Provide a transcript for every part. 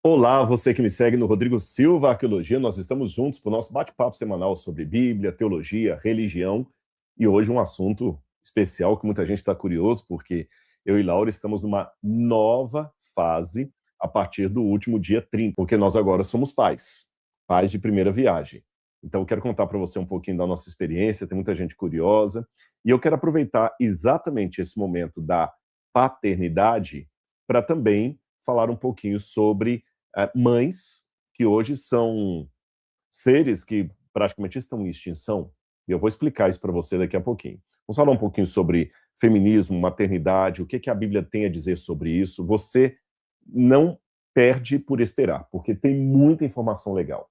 Olá, você que me segue no Rodrigo Silva Arqueologia. Nós estamos juntos para o nosso bate-papo semanal sobre Bíblia, teologia, religião e hoje um assunto especial que muita gente está curioso, porque eu e Laura estamos numa nova fase a partir do último dia 30, porque nós agora somos pais de primeira viagem. Então, eu quero contar para você um pouquinho da nossa experiência, tem muita gente curiosa, e eu quero aproveitar exatamente esse momento da paternidade para também falar um pouquinho sobre mães que hoje são seres que praticamente estão em extinção. E eu vou explicar isso para você daqui a pouquinho. Vamos falar um pouquinho sobre feminismo, maternidade, o que a Bíblia tem a dizer sobre isso. Você não perde por esperar, porque tem muita informação legal.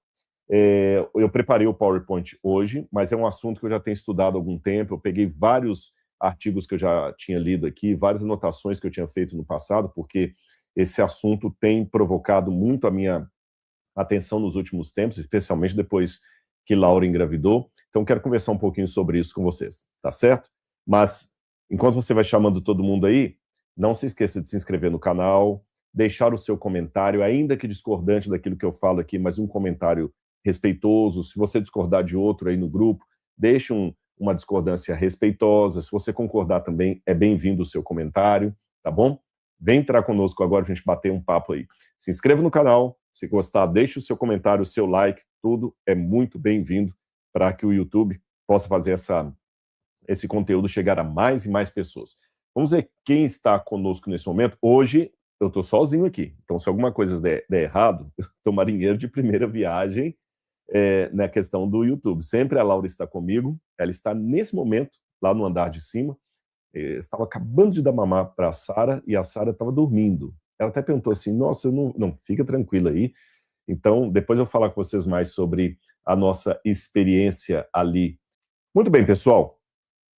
Eu preparei o PowerPoint hoje, mas é um assunto que eu já tenho estudado há algum tempo. Eu peguei vários artigos que eu já tinha lido aqui, várias anotações que eu tinha feito no passado, porque esse assunto tem provocado muito a minha atenção nos últimos tempos, especialmente depois que Laura engravidou. Então, quero conversar um pouquinho sobre isso com vocês, tá certo? Mas, enquanto você vai chamando todo mundo aí, não se esqueça de se inscrever no canal, deixar o seu comentário, ainda que discordante daquilo que eu falo aqui, mas um comentário respeitoso. Se você discordar de outro aí no grupo, deixe uma discordância respeitosa. Se você concordar também, é bem-vindo o seu comentário, tá bom? Vem entrar conosco agora pra gente bater um papo aí. Se inscreva no canal, se gostar, deixe o seu comentário, o seu like, tudo é muito bem-vindo para que o YouTube possa fazer esse conteúdo chegar a mais e mais pessoas. Vamos ver quem está conosco nesse momento. Hoje eu estou sozinho aqui, então se alguma coisa der errado, eu estou marinheiro de primeira viagem na questão do YouTube. Sempre a Laura está comigo, ela está nesse momento lá no andar de cima. Estava acabando de dar mamar para a Sara e a Sara estava dormindo. Ela até perguntou assim, nossa, não, fica tranquila aí. Então, depois eu vou falar com vocês mais sobre a nossa experiência ali. Muito bem, pessoal.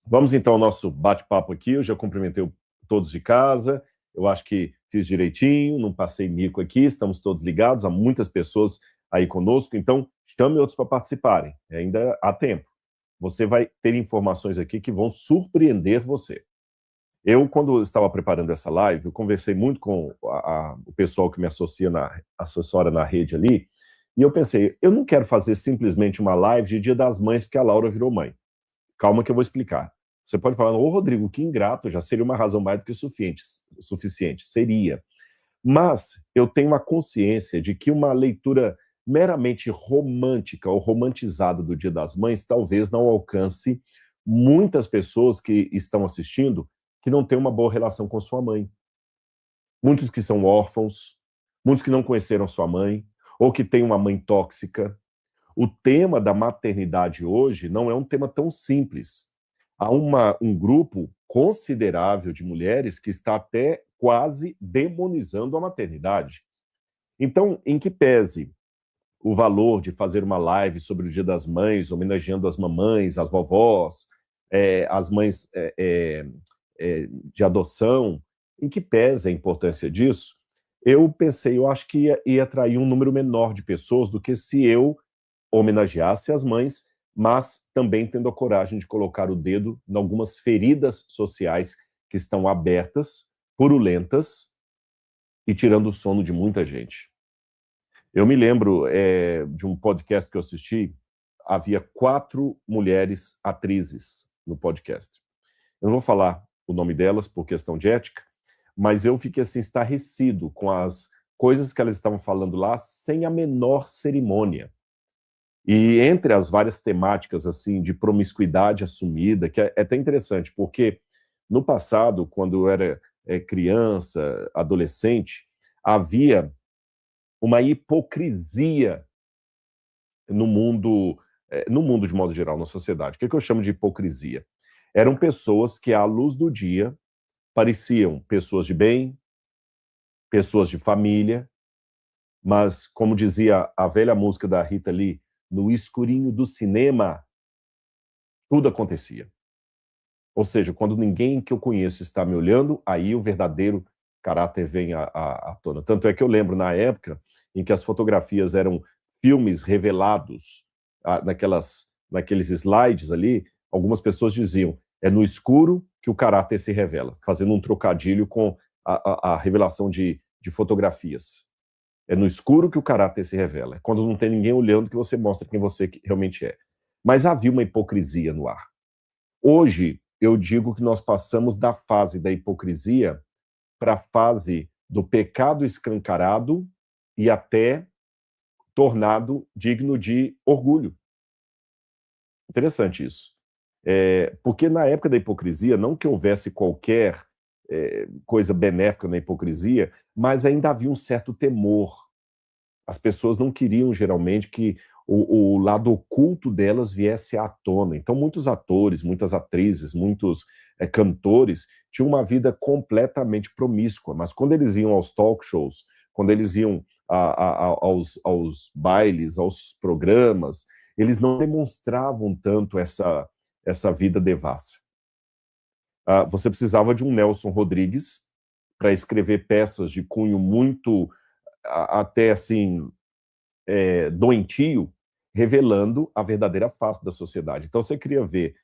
Vamos então ao nosso bate-papo aqui. Eu já cumprimentei todos de casa. Eu acho que fiz direitinho, não passei mico aqui. Estamos todos ligados, há muitas pessoas aí conosco. Então, chame outros para participarem. Ainda há tempo. Você vai ter informações aqui que vão surpreender você. Eu, quando estava preparando essa live, eu conversei muito com o pessoal que me assessora na rede ali, e eu pensei, eu não quero fazer simplesmente uma live de Dia das Mães porque a Laura virou mãe. Calma que eu vou explicar. Você pode falar, ô Rodrigo, que ingrato, já seria uma razão mais do que suficiente. Seria. Mas eu tenho uma consciência de que uma leitura meramente romântica ou romantizada do Dia das Mães talvez não alcance muitas pessoas que estão assistindo que não têm uma boa relação com sua mãe. Muitos que são órfãos, muitos que não conheceram sua mãe, ou que têm uma mãe tóxica. O tema da maternidade hoje não é um tema tão simples. Há um grupo considerável de mulheres que está até quase demonizando a maternidade. Então, em que pese o valor de fazer uma live sobre o Dia das Mães, homenageando as mamães, as vovós, as mães de adoção, em que pese a importância disso, eu pensei, eu acho que ia atrair um número menor de pessoas do que se eu homenageasse as mães, mas também tendo a coragem de colocar o dedo em algumas feridas sociais que estão abertas, purulentas e tirando o sono de muita gente. Eu me lembro de um podcast que eu assisti, havia 4 mulheres atrizes no podcast. Eu não vou falar o nome delas por questão de ética, mas eu fiquei assim estarrecido com as coisas que elas estavam falando lá sem a menor cerimônia. E entre as várias temáticas assim de promiscuidade assumida, que é até interessante, porque no passado, quando eu era criança, adolescente, havia uma hipocrisia no mundo de modo geral, na sociedade. O que eu chamo de hipocrisia? Eram pessoas que, à luz do dia, pareciam pessoas de bem, pessoas de família, mas, como dizia a velha música da Rita Lee, no escurinho do cinema, tudo acontecia. Ou seja, quando ninguém que eu conheço está me olhando, aí o verdadeiro caráter vem à tona. Tanto é que eu lembro, na época, em que as fotografias eram filmes revelados, naqueles slides ali, algumas pessoas diziam, é no escuro que o caráter se revela, fazendo um trocadilho com a revelação de fotografias. É no escuro que o caráter se revela. É quando não tem ninguém olhando que você mostra quem você realmente é. Mas havia uma hipocrisia no ar. Hoje, eu digo que nós passamos da fase da hipocrisia para a fase do pecado escancarado e até tornado digno de orgulho. Interessante isso. Porque na época da hipocrisia, não que houvesse qualquer coisa benéfica na hipocrisia, mas ainda havia um certo temor. As pessoas não queriam, geralmente, que o lado oculto delas viesse à tona. Então, muitos atores, muitas atrizes, muitos cantores tinham uma vida completamente promíscua, mas quando eles iam aos talk shows, quando eles iam aos bailes, aos programas, eles não demonstravam tanto essa vida devassa. Você precisava de um Nelson Rodrigues para escrever peças de cunho muito, até assim, doentio, revelando a verdadeira face da sociedade. Então, você queria ver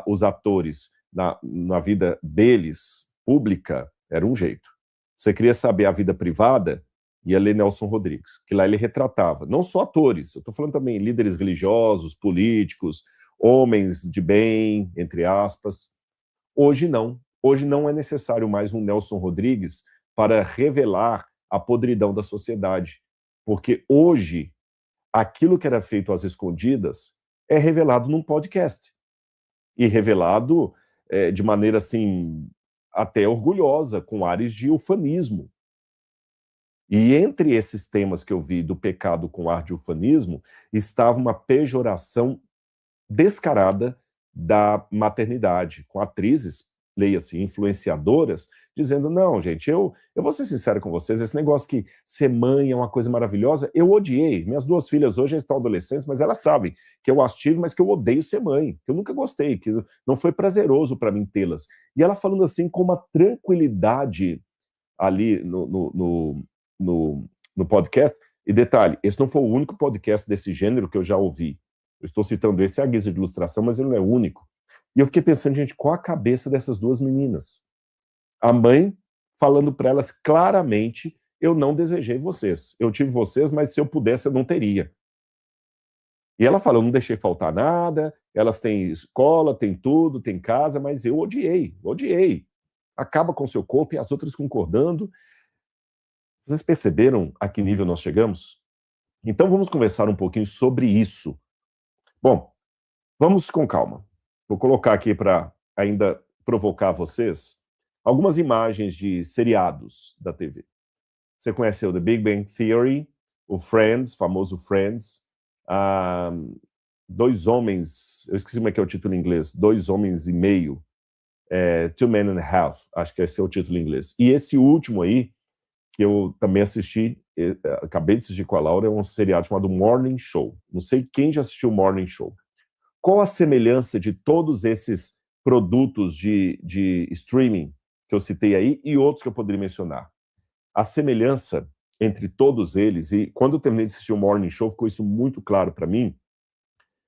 os atores na vida deles, pública, era um jeito. Você queria saber a vida privada, ia ler Nelson Rodrigues, que lá ele retratava, não só atores, eu estou falando também líderes religiosos, políticos, homens de bem, entre aspas. Hoje não. Hoje não é necessário mais um Nelson Rodrigues para revelar a podridão da sociedade. Porque hoje, aquilo que era feito às escondidas é revelado num podcast. E revelado de maneira, assim, até orgulhosa, com ares de ufanismo. E entre esses temas que eu vi do pecado com ar de ufanismo, estava uma pejoração descarada da maternidade, com atrizes, leia-se, influenciadoras, dizendo, não, gente, eu vou ser sincero com vocês, esse negócio que ser mãe é uma coisa maravilhosa, eu odiei. Minhas duas filhas hoje já estão adolescentes, mas elas sabem que eu as tive, mas que eu odeio ser mãe, que eu nunca gostei, que não foi prazeroso para mim tê-las. E ela falando assim com uma tranquilidade ali no podcast, e detalhe, esse não foi o único podcast desse gênero que eu já ouvi. Eu estou citando esse à guisa de ilustração, mas ele não é o único. E eu fiquei pensando, gente, qual a cabeça dessas duas meninas? A mãe falando para elas claramente, eu não desejei vocês. Eu tive vocês, mas se eu pudesse, eu não teria. E ela fala, eu não deixei faltar nada, elas têm escola, têm tudo, têm casa, mas eu odiei, odiei. Acaba com o seu corpo e as outras concordando. Vocês perceberam a que nível nós chegamos? Então vamos conversar um pouquinho sobre isso. Bom, vamos com calma. Vou colocar aqui para ainda provocar vocês algumas imagens de seriados da TV. Você conheceu The Big Bang Theory, o Friends, famoso Friends, Dois Homens, eu esqueci como é que é o título em inglês, Dois Homens e Meio, Two Men and a Half, acho que esse é o título em inglês. E esse último aí, que eu também assisti, acabei de assistir com a Laura, é um seriado chamado Morning Show. Não sei quem já assistiu Morning Show. Qual a semelhança de todos esses produtos de streaming que eu citei aí e outros que eu poderia mencionar? A semelhança entre todos eles, e quando eu terminei de assistir o Morning Show, ficou isso muito claro para mim,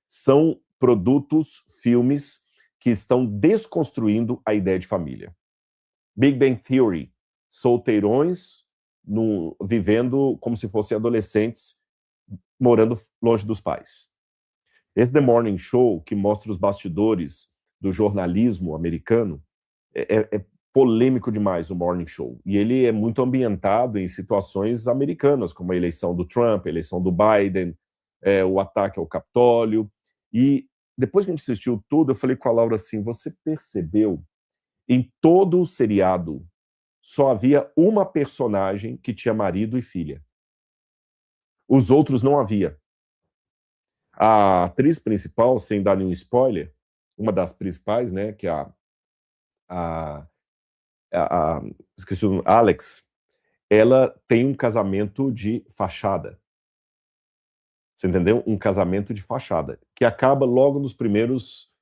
são produtos, filmes que estão desconstruindo a ideia de família. Big Bang Theory, solteirões vivendo como se fossem adolescentes, morando longe dos pais. Esse The Morning Show, que mostra os bastidores do jornalismo americano, é polêmico demais o Morning Show. E ele é muito ambientado em situações americanas, como a eleição do Trump, a eleição do Biden, o ataque ao Capitólio. E depois que a gente assistiu tudo, eu falei com a Laura assim, você percebeu? Em todo o seriado, só havia uma personagem que tinha marido e filha. Os outros não havia. A atriz principal, sem dar nenhum spoiler, uma das principais, né, que é esqueci o nome, Alex, ela tem um casamento de fachada. Você entendeu? Um casamento de fachada, que acaba logo nos primeiros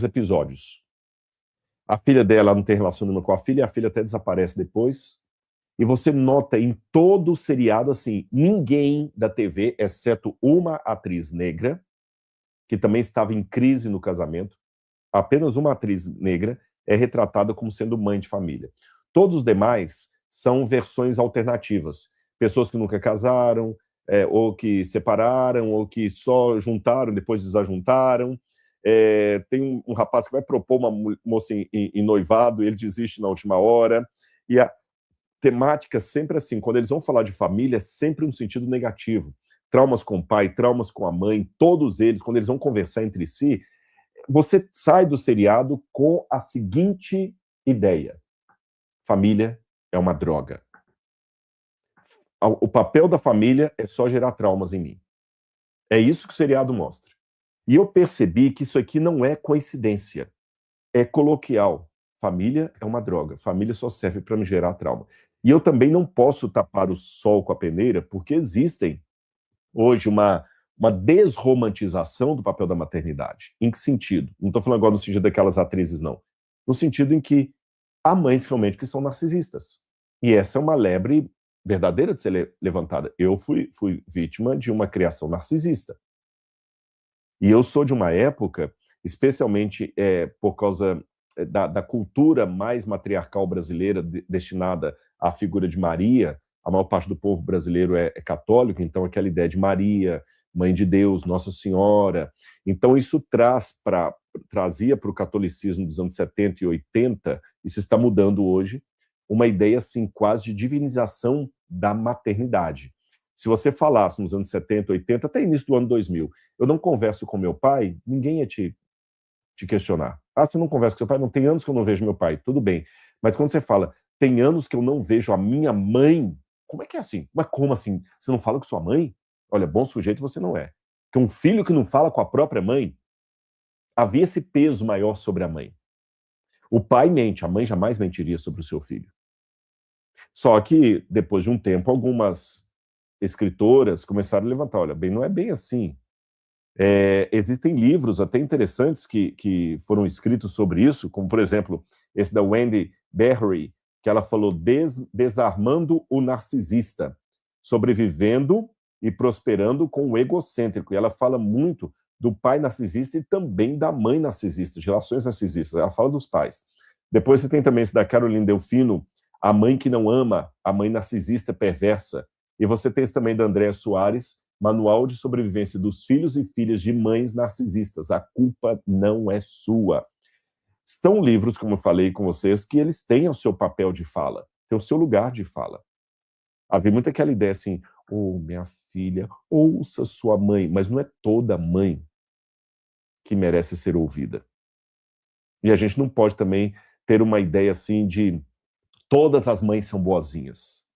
episódios. A filha dela não tem relacionamento com a filha até desaparece depois. E você nota em todo o seriado, assim, ninguém da TV, exceto uma atriz negra, que também estava em crise no casamento, apenas uma atriz negra é retratada como sendo mãe de família. Todos os demais são versões alternativas. Pessoas que nunca casaram, ou que separaram, ou que só juntaram, depois desajuntaram. Tem um rapaz que vai propor uma moça em noivado, e ele desiste na última hora. E a temática sempre assim, quando eles vão falar de família, é sempre no sentido negativo. Traumas com o pai, traumas com a mãe, todos eles, quando eles vão conversar entre si, você sai do seriado com a seguinte ideia: família é uma droga. O papel da família é só gerar traumas em mim. É isso que o seriado mostra. E eu percebi que isso aqui não é coincidência, é coloquial. Família é uma droga, família só serve para me gerar trauma. E eu também não posso tapar o sol com a peneira, porque existem hoje uma desromantização do papel da maternidade. Em que sentido? Não estou falando agora no sentido daquelas atrizes, não. No sentido em que há mães realmente que são narcisistas. E essa é uma lebre verdadeira de ser levantada. Eu fui vítima de uma criação narcisista. E eu sou de uma época, especialmente por causa da cultura mais matriarcal brasileira destinada à figura de Maria. A maior parte do povo brasileiro é católico, então aquela ideia de Maria, Mãe de Deus, Nossa Senhora. Então isso trazia para o catolicismo dos anos 70 e 80, isso está mudando hoje, uma ideia assim quase de divinização da maternidade. Se você falasse nos anos 70, 80, até início do ano 2000, eu não converso com meu pai, ninguém ia te questionar. Ah, você não conversa com seu pai? Não, tem anos que eu não vejo meu pai. Tudo bem. Mas quando você fala, tem anos que eu não vejo a minha mãe, como é que é assim? Mas como assim? Você não fala com sua mãe? Olha, bom sujeito você não é. Porque um filho que não fala com a própria mãe, havia esse peso maior sobre a mãe. O pai mente, a mãe jamais mentiria sobre o seu filho. Só que, depois de um tempo, algumas escritoras começaram a levantar, olha, bem, não é bem assim. Existem livros até interessantes que foram escritos sobre isso, como, por exemplo, esse da Wendy Berry, que ela falou Desarmando o Narcisista, sobrevivendo e prosperando com o egocêntrico. E ela fala muito do pai narcisista e também da mãe narcisista, de relações narcisistas. Ela fala dos pais. Depois você tem também esse da Caroline Delfino, A Mãe que Não Ama, a Mãe Narcisista Perversa. E você tem esse também da Andréa Soares, Manual de Sobrevivência dos Filhos e Filhas de Mães Narcisistas. A culpa não é sua. São livros, como eu falei com vocês, que eles têm o seu papel de fala, têm o seu lugar de fala. Havia muito aquela ideia assim, minha filha, ouça sua mãe, mas não é toda mãe que merece ser ouvida. E a gente não pode também ter uma ideia assim de todas as mães são boazinhas.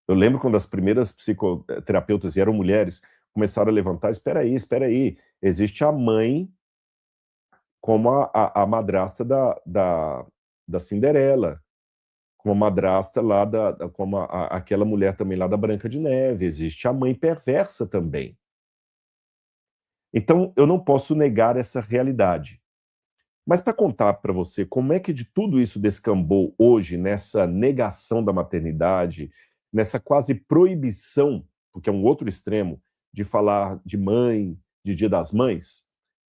Eu lembro quando as primeiras psicoterapeutas, e eram mulheres, começaram a levantar, espera aí, existe a mãe como a madrasta da Cinderela, como a madrasta lá como aquela mulher também lá da Branca de Neve, existe a mãe perversa também. Então, eu não posso negar essa realidade. Mas para contar para você como é que de tudo isso descambou hoje nessa negação da maternidade, nessa quase proibição, porque é um outro extremo, de falar de mãe, de Dia das Mães,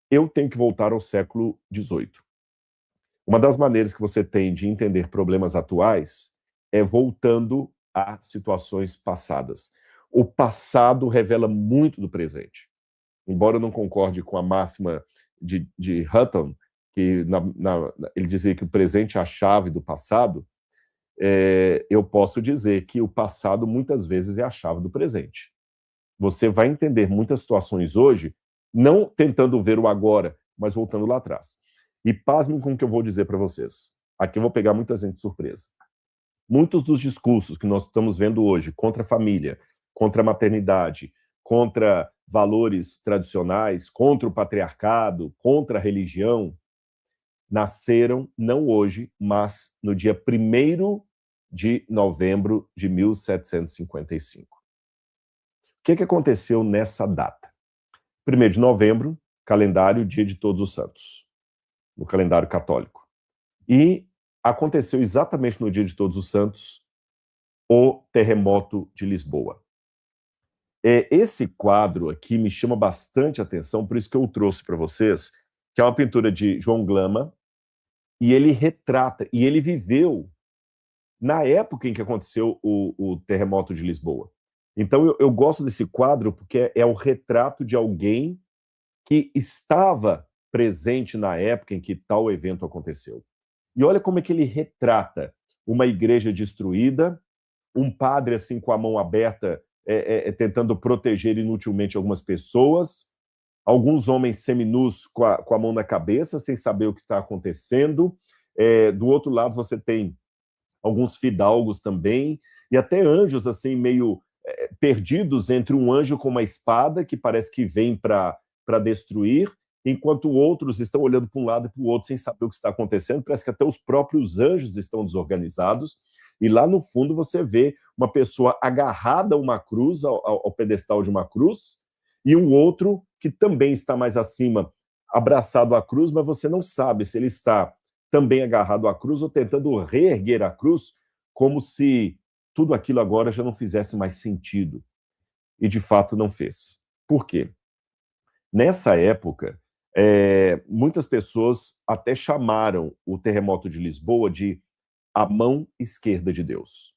eu tenho que voltar ao século XVIII. Uma das maneiras que você tem de entender problemas atuais é voltando a situações passadas. O passado revela muito do presente. Embora eu não concorde com a máxima de Hutton, que ele dizia que o presente é a chave do passado, eu posso dizer que o passado muitas vezes é a chave do presente. Você vai entender muitas situações hoje, não tentando ver o agora, mas voltando lá atrás. E pasmem com o que eu vou dizer para vocês. Aqui eu vou pegar muita gente de surpresa. Muitos dos discursos que nós estamos vendo hoje contra a família, contra a maternidade, contra valores tradicionais, contra o patriarcado, contra a religião, nasceram não hoje, mas no dia 1º de novembro de 1755. O que aconteceu nessa data? 1º de novembro, calendário Dia de Todos os Santos, no calendário católico. E aconteceu exatamente no Dia de Todos os Santos o terremoto de Lisboa. Esse quadro aqui me chama bastante atenção, por isso que eu o trouxe para vocês, que é uma pintura de João Glama, e ele retrata, e ele viveu na época em que aconteceu o terremoto de Lisboa. Então, eu gosto desse quadro porque é o retrato de alguém que estava presente na época em que tal evento aconteceu. E olha como é que ele retrata uma igreja destruída, um padre assim com a mão aberta, tentando proteger inutilmente algumas pessoas, alguns homens seminus com a mão na cabeça, sem saber o que está acontecendo. Do outro lado, você tem alguns fidalgos também, e até anjos assim meio perdidos entre um anjo com uma espada, que parece que vem para destruir, enquanto outros estão olhando para um lado e para o outro sem saber o que está acontecendo. Parece que até os próprios anjos estão desorganizados. E lá no fundo você vê uma pessoa agarrada a uma cruz, ao pedestal de uma cruz, e um outro que também está mais acima, abraçado à cruz, mas você não sabe se ele está também agarrado à cruz ou tentando reerguer a cruz, como se tudo aquilo agora já não fizesse mais sentido. E de fato não fez. Por quê? Nessa época, muitas pessoas até chamaram o terremoto de Lisboa de a mão esquerda de Deus.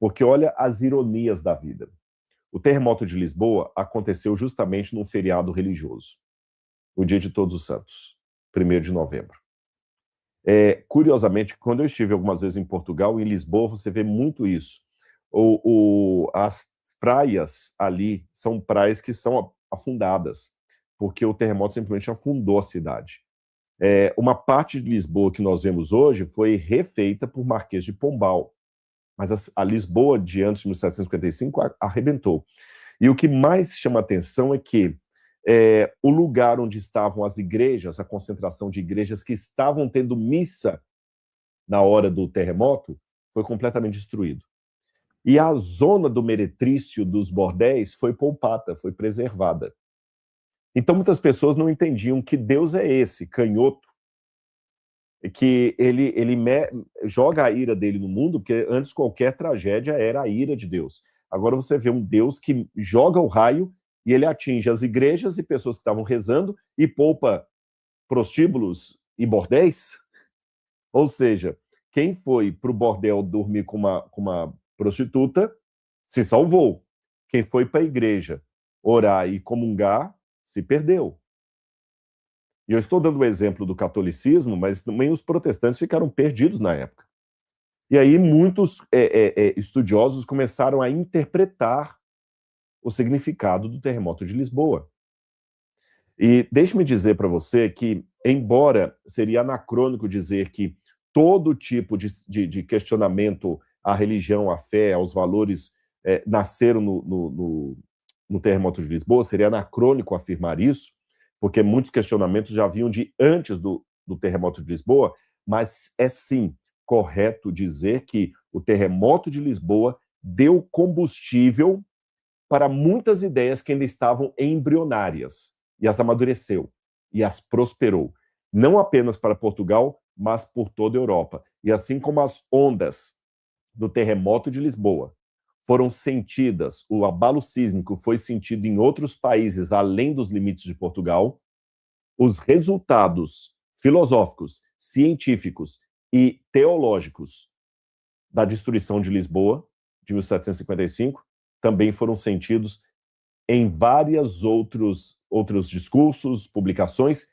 Porque olha as ironias da vida. O terremoto de Lisboa aconteceu justamente num feriado religioso, o Dia de Todos os Santos, 1º de novembro. Curiosamente, quando eu estive algumas vezes em Portugal, em Lisboa, você vê muito isso. As praias ali são praias que são afundadas, porque o terremoto simplesmente afundou a cidade. Uma parte de Lisboa que nós vemos hoje foi refeita por Marquês de Pombal, mas a Lisboa de antes de 1755 arrebentou. E o que mais chama atenção é que o lugar onde estavam as igrejas, a concentração de igrejas que estavam tendo missa na hora do terremoto, foi completamente destruído. E a zona do meretrício dos bordéis foi poupada, foi preservada. Então muitas pessoas não entendiam que Deus é esse, canhoto, que ele joga a ira dele no mundo, porque antes qualquer tragédia era a ira de Deus. Agora você vê um Deus que joga o raio e ele atinge as igrejas e pessoas que estavam rezando e poupa prostíbulos e bordéis. Ou seja, quem foi para o bordel dormir com uma prostituta se salvou. Quem foi para a igreja orar e comungar se perdeu. E eu estou dando o exemplo do catolicismo, mas também os protestantes ficaram perdidos na época. E aí muitos estudiosos começaram a interpretar o significado do terremoto de Lisboa. E deixe-me dizer para você que, embora seria anacrônico dizer que todo tipo de questionamento à religião, à fé, aos valores nasceram no terremoto de Lisboa, seria anacrônico afirmar isso, porque muitos questionamentos já vinham de antes do terremoto de Lisboa, mas é sim correto dizer que o terremoto de Lisboa deu combustível para muitas ideias que ainda estavam embrionárias, e as amadureceu, e as prosperou, não apenas para Portugal, mas por toda a Europa. E assim como as ondas do terremoto de Lisboa foram sentidas, o abalo sísmico foi sentido em outros países além dos limites de Portugal, os resultados filosóficos, científicos e teológicos da destruição de Lisboa, de 1755, também foram sentidos em vários outros discursos, publicações,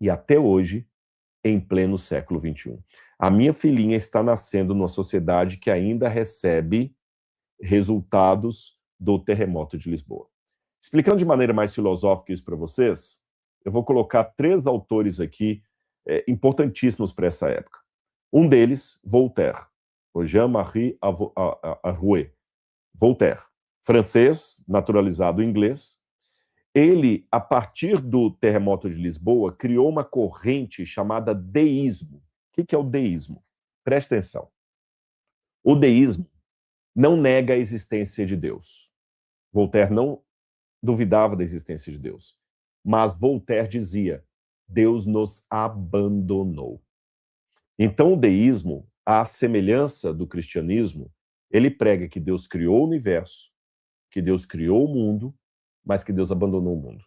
e até hoje, em pleno século XXI. A minha filhinha está nascendo numa sociedade que ainda recebe resultados do terremoto de Lisboa. Explicando de maneira mais filosófica isso para vocês, eu vou colocar 3 autores aqui importantíssimos para essa época. Um deles, Voltaire, o Jean-Marie Arouet. Voltaire, francês, naturalizado inglês. Ele, a partir do terremoto de Lisboa, criou uma corrente chamada deísmo. O que é o deísmo? Preste atenção. O deísmo não nega a existência de Deus. Voltaire não duvidava da existência de Deus. Mas Voltaire dizia: Deus nos abandonou. Então, o deísmo, à semelhança do cristianismo, ele prega que Deus criou o universo, que Deus criou o mundo, mas que Deus abandonou o mundo.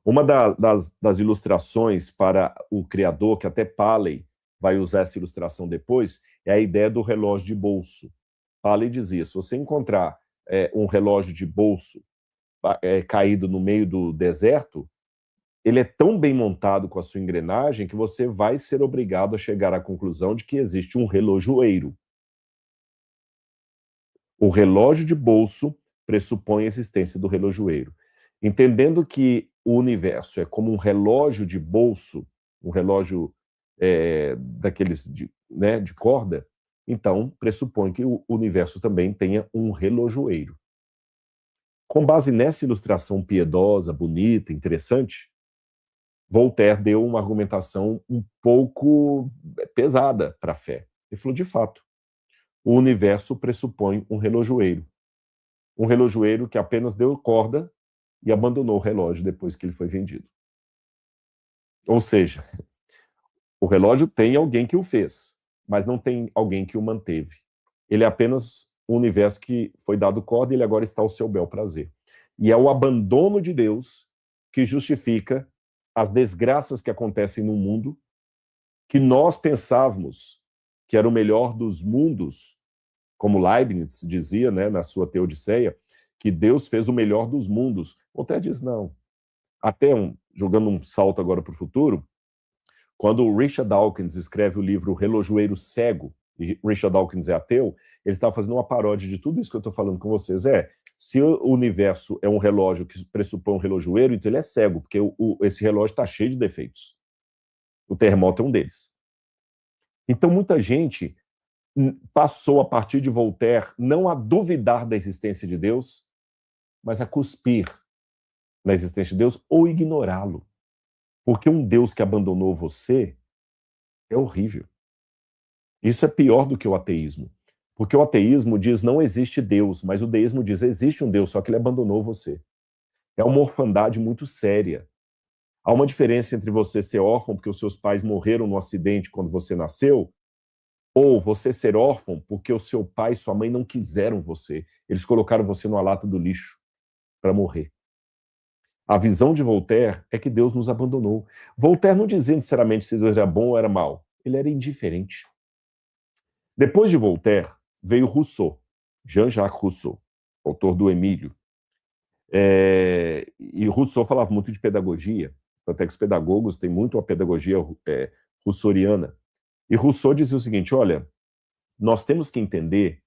Uma das ilustrações para o Criador, que até Paley vai usar essa ilustração depois, É a ideia do relógio de bolso. Halley dizia, se você encontrar um relógio de bolso caído no meio do deserto, ele é tão bem montado com a sua engrenagem que você vai ser obrigado a chegar à conclusão de que existe um relojoeiro. O relógio de bolso pressupõe a existência do relojoeiro. Entendendo que o universo é como um relógio de bolso, um relógio daqueles de corda, então pressupõe que o universo também tenha um relojoeiro. Com base nessa ilustração piedosa, bonita, interessante, Voltaire deu uma argumentação um pouco pesada para a fé. Ele falou, de fato, o universo pressupõe um relojoeiro. Um relojoeiro que apenas deu corda e abandonou o relógio depois que ele foi vendido. Ou seja, o relógio tem alguém que o fez, mas não tem alguém que o manteve. Ele é apenas um universo que foi dado corda e ele agora está ao seu bel prazer. E é o abandono de Deus que justifica as desgraças que acontecem no mundo, que nós pensávamos que era o melhor dos mundos, como Leibniz dizia, né, na sua Teodiceia, que Deus fez o melhor dos mundos. Voltaire diz não. Até jogando um salto agora para o futuro, quando o Richard Dawkins escreve o livro Relojoeiro Cego, e Richard Dawkins é ateu, ele está fazendo uma paródia de tudo isso que eu estou falando com vocês. Se o universo é um relógio que pressupõe um relojoeiro, então ele é cego, porque esse relógio está cheio de defeitos. O terremoto é um deles. Então muita gente passou, a partir de Voltaire, não a duvidar da existência de Deus, mas a cuspir na existência de Deus ou ignorá-lo. Porque um Deus que abandonou você é horrível. Isso é pior do que o ateísmo. Porque o ateísmo diz não existe Deus, mas o deísmo diz existe um Deus, só que ele abandonou você. É uma orfandade muito séria. Há uma diferença entre você ser órfão porque os seus pais morreram no acidente quando você nasceu, ou você ser órfão porque o seu pai e sua mãe não quiseram você. Eles colocaram você numa lata do lixo para morrer. A visão de Voltaire é que Deus nos abandonou. Voltaire não dizia necessariamente se Deus era bom ou era mau. Ele era indiferente. Depois de Voltaire, veio Rousseau, Jean-Jacques Rousseau, autor do Emílio. E Rousseau falava muito de pedagogia, até que os pedagogos têm muito a pedagogia rousseauiana. E Rousseau dizia o seguinte, olha, nós temos que entender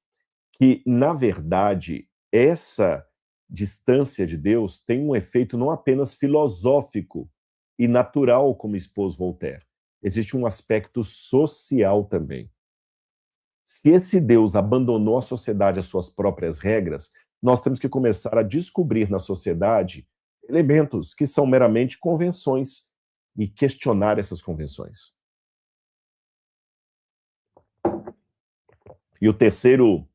que, na verdade, essa distância de Deus tem um efeito não apenas filosófico e natural, como expôs Voltaire. Existe um aspecto social também. Se esse Deus abandonou a sociedade às suas próprias regras, nós temos que começar a descobrir na sociedade elementos que são meramente convenções e questionar essas convenções. E o terceiro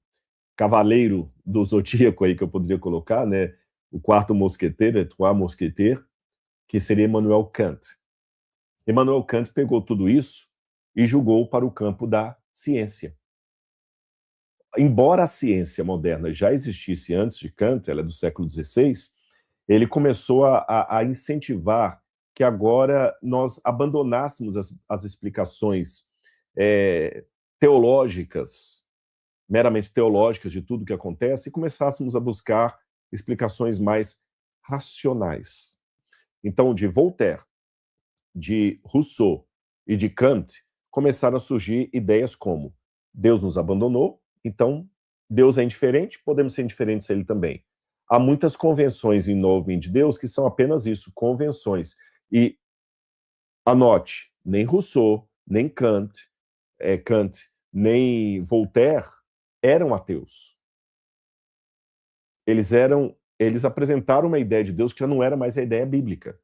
cavaleiro do zodíaco aí que eu poderia colocar, né, o quarto mosqueteiro, Trois Mousquetaires, que seria Immanuel Kant. Immanuel Kant pegou tudo isso e julgou para o campo da ciência. Embora a ciência moderna já existisse antes de Kant, ela é do século XVI, ele começou a incentivar que agora nós abandonássemos as explicações teológicas, meramente teológicas de tudo que acontece, e começássemos a buscar explicações mais racionais. Então, de Voltaire, de Rousseau e de Kant, começaram a surgir ideias como Deus nos abandonou, então Deus é indiferente, podemos ser indiferentes a ele também. Há muitas convenções em nome de Deus que são apenas isso, convenções. E anote, nem Rousseau, nem Kant, nem Voltaire eram ateus. Eles apresentaram uma ideia de Deus que já não era mais a ideia bíblica.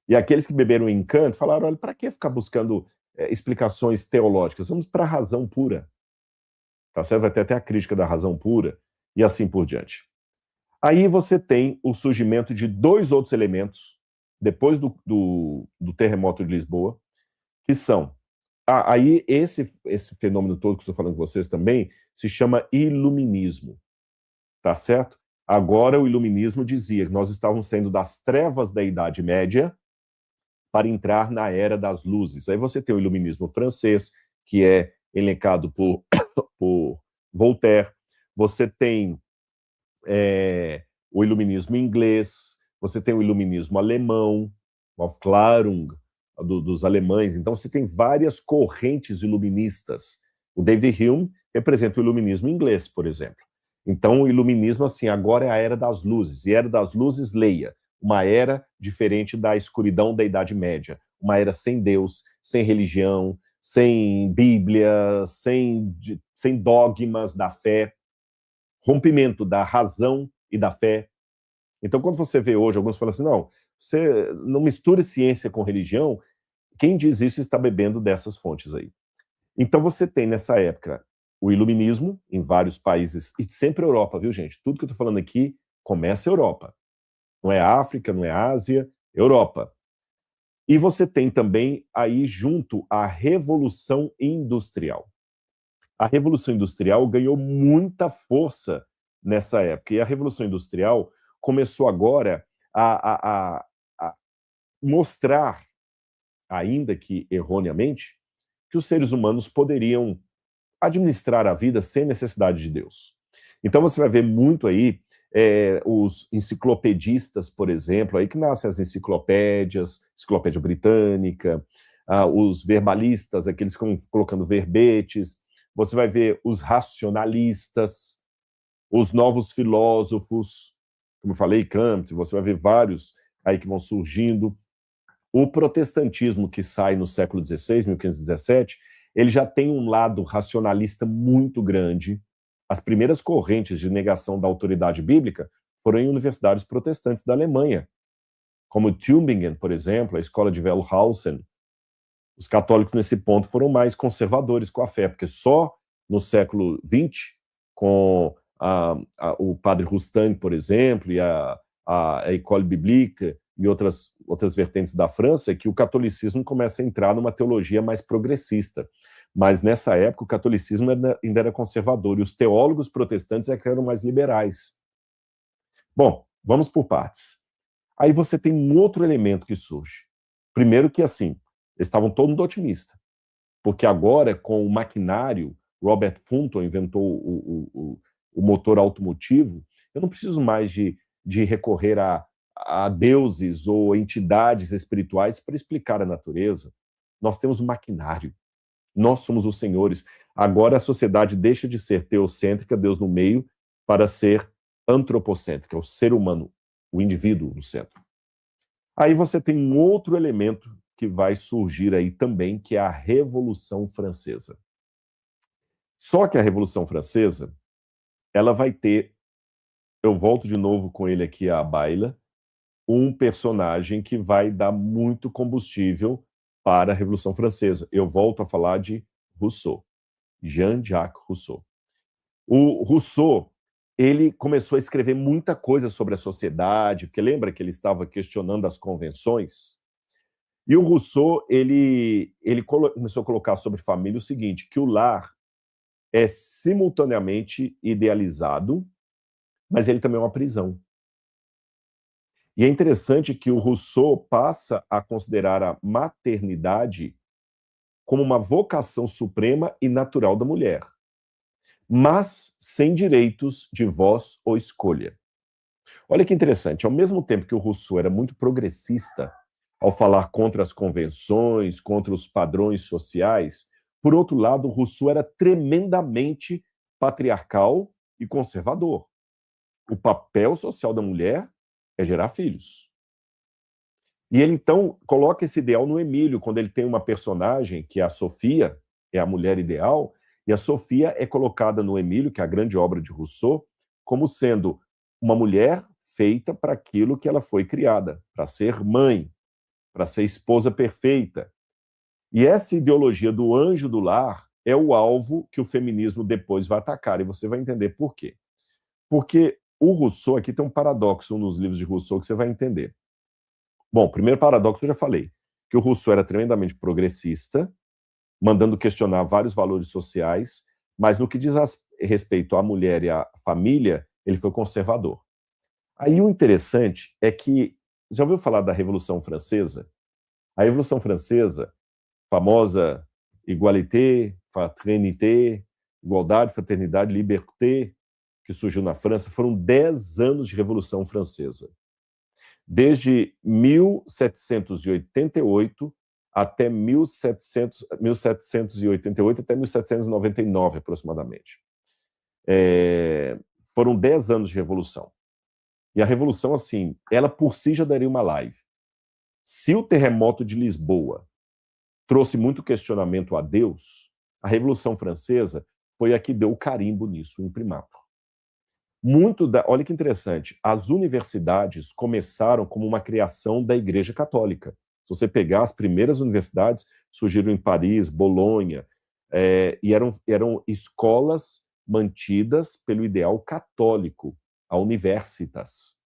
E aqueles que beberam em Kant falaram, olha, para que ficar buscando explicações teológicas? Vamos para a razão pura. Tá certo? Vai ter até a crítica da razão pura e assim por diante. Aí você tem o surgimento de dois outros elementos, depois do terremoto de Lisboa, que são... aí esse fenômeno todo que estou falando com vocês também se chama iluminismo. Tá certo? Agora o iluminismo dizia que nós estávamos saindo das trevas da Idade Média para entrar na Era das Luzes. Aí você tem o iluminismo francês, que é elencado por Voltaire. Você tem o iluminismo inglês, você tem o iluminismo alemão, o Aufklärung dos alemães. Então, você tem várias correntes iluministas. O David Hume representa o iluminismo inglês, por exemplo. Então, o iluminismo, assim, agora é a Era das Luzes. E a Era das Luzes, leia, uma era diferente da escuridão da Idade Média. Uma era sem Deus, sem religião, sem Bíblia, sem dogmas da fé, rompimento da razão e da fé. Então, quando você vê hoje, alguns falam assim, não, você não misture ciência com religião, quem diz isso está bebendo dessas fontes aí. Então, você tem, nessa época, o iluminismo em vários países, e sempre Europa, viu, gente? Tudo que eu estou falando aqui começa a Europa. Não é África, não é Ásia, Europa. E você tem também aí junto a Revolução Industrial. A Revolução Industrial ganhou muita força nessa época. E a Revolução Industrial começou agora a mostrar, ainda que erroneamente, que os seres humanos poderiam administrar a vida sem necessidade de Deus. Então você vai ver muito aí os enciclopedistas, por exemplo, aí que nascem as enciclopédias, Enciclopédia Britânica, os verbalistas, aqueles que estão colocando verbetes, você vai ver os racionalistas, os novos filósofos, como eu falei, Kant, você vai ver vários aí que vão surgindo. O protestantismo que sai no século XVI, 1517, ele já tem um lado racionalista muito grande. As primeiras correntes de negação da autoridade bíblica foram em universidades protestantes da Alemanha, como Tübingen, por exemplo, a escola de Wellhausen. Os católicos, nesse ponto, foram mais conservadores com a fé, porque só no século XX, com o padre Rostand, por exemplo, e a École Biblique e outras vertentes da França, que o catolicismo começa a entrar numa teologia mais progressista. Mas nessa época o catolicismo ainda era conservador, e os teólogos protestantes é que eram mais liberais. Bom, vamos por partes. Aí você tem um outro elemento que surge. Primeiro que, assim, eles estavam todo mundo otimista, porque agora, com o maquinário, Robert Fulton inventou o motor automotivo, eu não preciso mais de recorrer a deuses ou entidades espirituais para explicar a natureza. Nós temos o maquinário. Nós somos os senhores. Agora a sociedade deixa de ser teocêntrica, Deus no meio, para ser antropocêntrica, o ser humano, o indivíduo no centro. Aí você tem um outro elemento que vai surgir aí também, que é a Revolução Francesa. Só que a Revolução Francesa, ela vai ter, eu volto de novo com ele aqui à baila, um personagem que vai dar muito combustível para a Revolução Francesa. Eu volto a falar de Rousseau, Jean-Jacques Rousseau. O Rousseau, ele começou a escrever muita coisa sobre a sociedade, porque lembra que ele estava questionando as convenções? E o Rousseau, ele começou a colocar sobre família o seguinte, que o lar é simultaneamente idealizado, mas ele também é uma prisão. E é interessante que o Rousseau passa a considerar a maternidade como uma vocação suprema e natural da mulher, mas sem direitos de voz ou escolha. Olha que interessante, ao mesmo tempo que o Rousseau era muito progressista ao falar contra as convenções, contra os padrões sociais, por outro lado, o Rousseau era tremendamente patriarcal e conservador. O papel social da mulher é gerar filhos. E ele, então, coloca esse ideal no Emílio, quando ele tem uma personagem, que é a Sofia, é a mulher ideal, e a Sofia é colocada no Emílio, que é a grande obra de Rousseau, como sendo uma mulher feita para aquilo que ela foi criada, para ser mãe, para ser esposa perfeita. E essa ideologia do anjo do lar é o alvo que o feminismo depois vai atacar, e você vai entender por quê. Porque o Rousseau, aqui tem um paradoxo nos livros de Rousseau que você vai entender. Bom, primeiro paradoxo eu já falei, que o Rousseau era tremendamente progressista, mandando questionar vários valores sociais, mas no que diz respeito à mulher e à família, ele foi conservador. Aí o interessante é que, já ouviu falar da Revolução Francesa? A Revolução Francesa, famosa égalité, fraternité, igualdade, fraternidade, liberté, que surgiu na França. Foram 10 anos de Revolução Francesa. Desde 1788 até 1788 até 1799, aproximadamente. Foram 10 anos de revolução. E a revolução, assim, ela por si já daria uma live. Se o terremoto de Lisboa trouxe muito questionamento a Deus, a Revolução Francesa foi a que deu o carimbo nisso, o imprimatur. Olha que interessante, as universidades começaram como uma criação da Igreja Católica. Se você pegar as primeiras universidades, surgiram em Paris, Bolonha, e eram escolas mantidas pelo ideal católico, a universitas.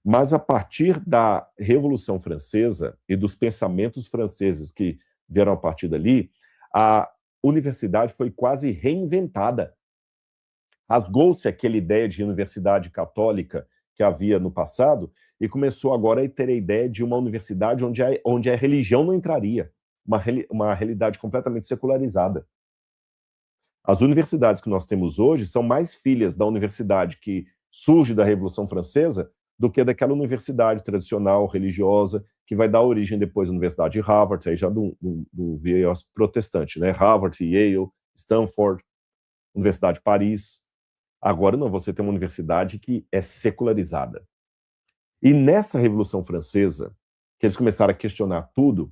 Mas a partir da Revolução Francesa e dos pensamentos franceses que vieram a partir dali, a universidade foi quase reinventada. Rasgou-se aquela ideia de universidade católica que havia no passado e começou agora a ter a ideia de uma universidade onde a religião não entraria, uma realidade completamente secularizada. As universidades que nós temos hoje são mais filhas da universidade que surge da Revolução Francesa do que daquela universidade tradicional, religiosa, que vai dar origem depois à Universidade de Harvard, aí já do viés protestante, né? Harvard, Yale, Stanford, Universidade de Paris. Agora não, você tem uma universidade que é secularizada. E nessa Revolução Francesa, que eles começaram a questionar tudo,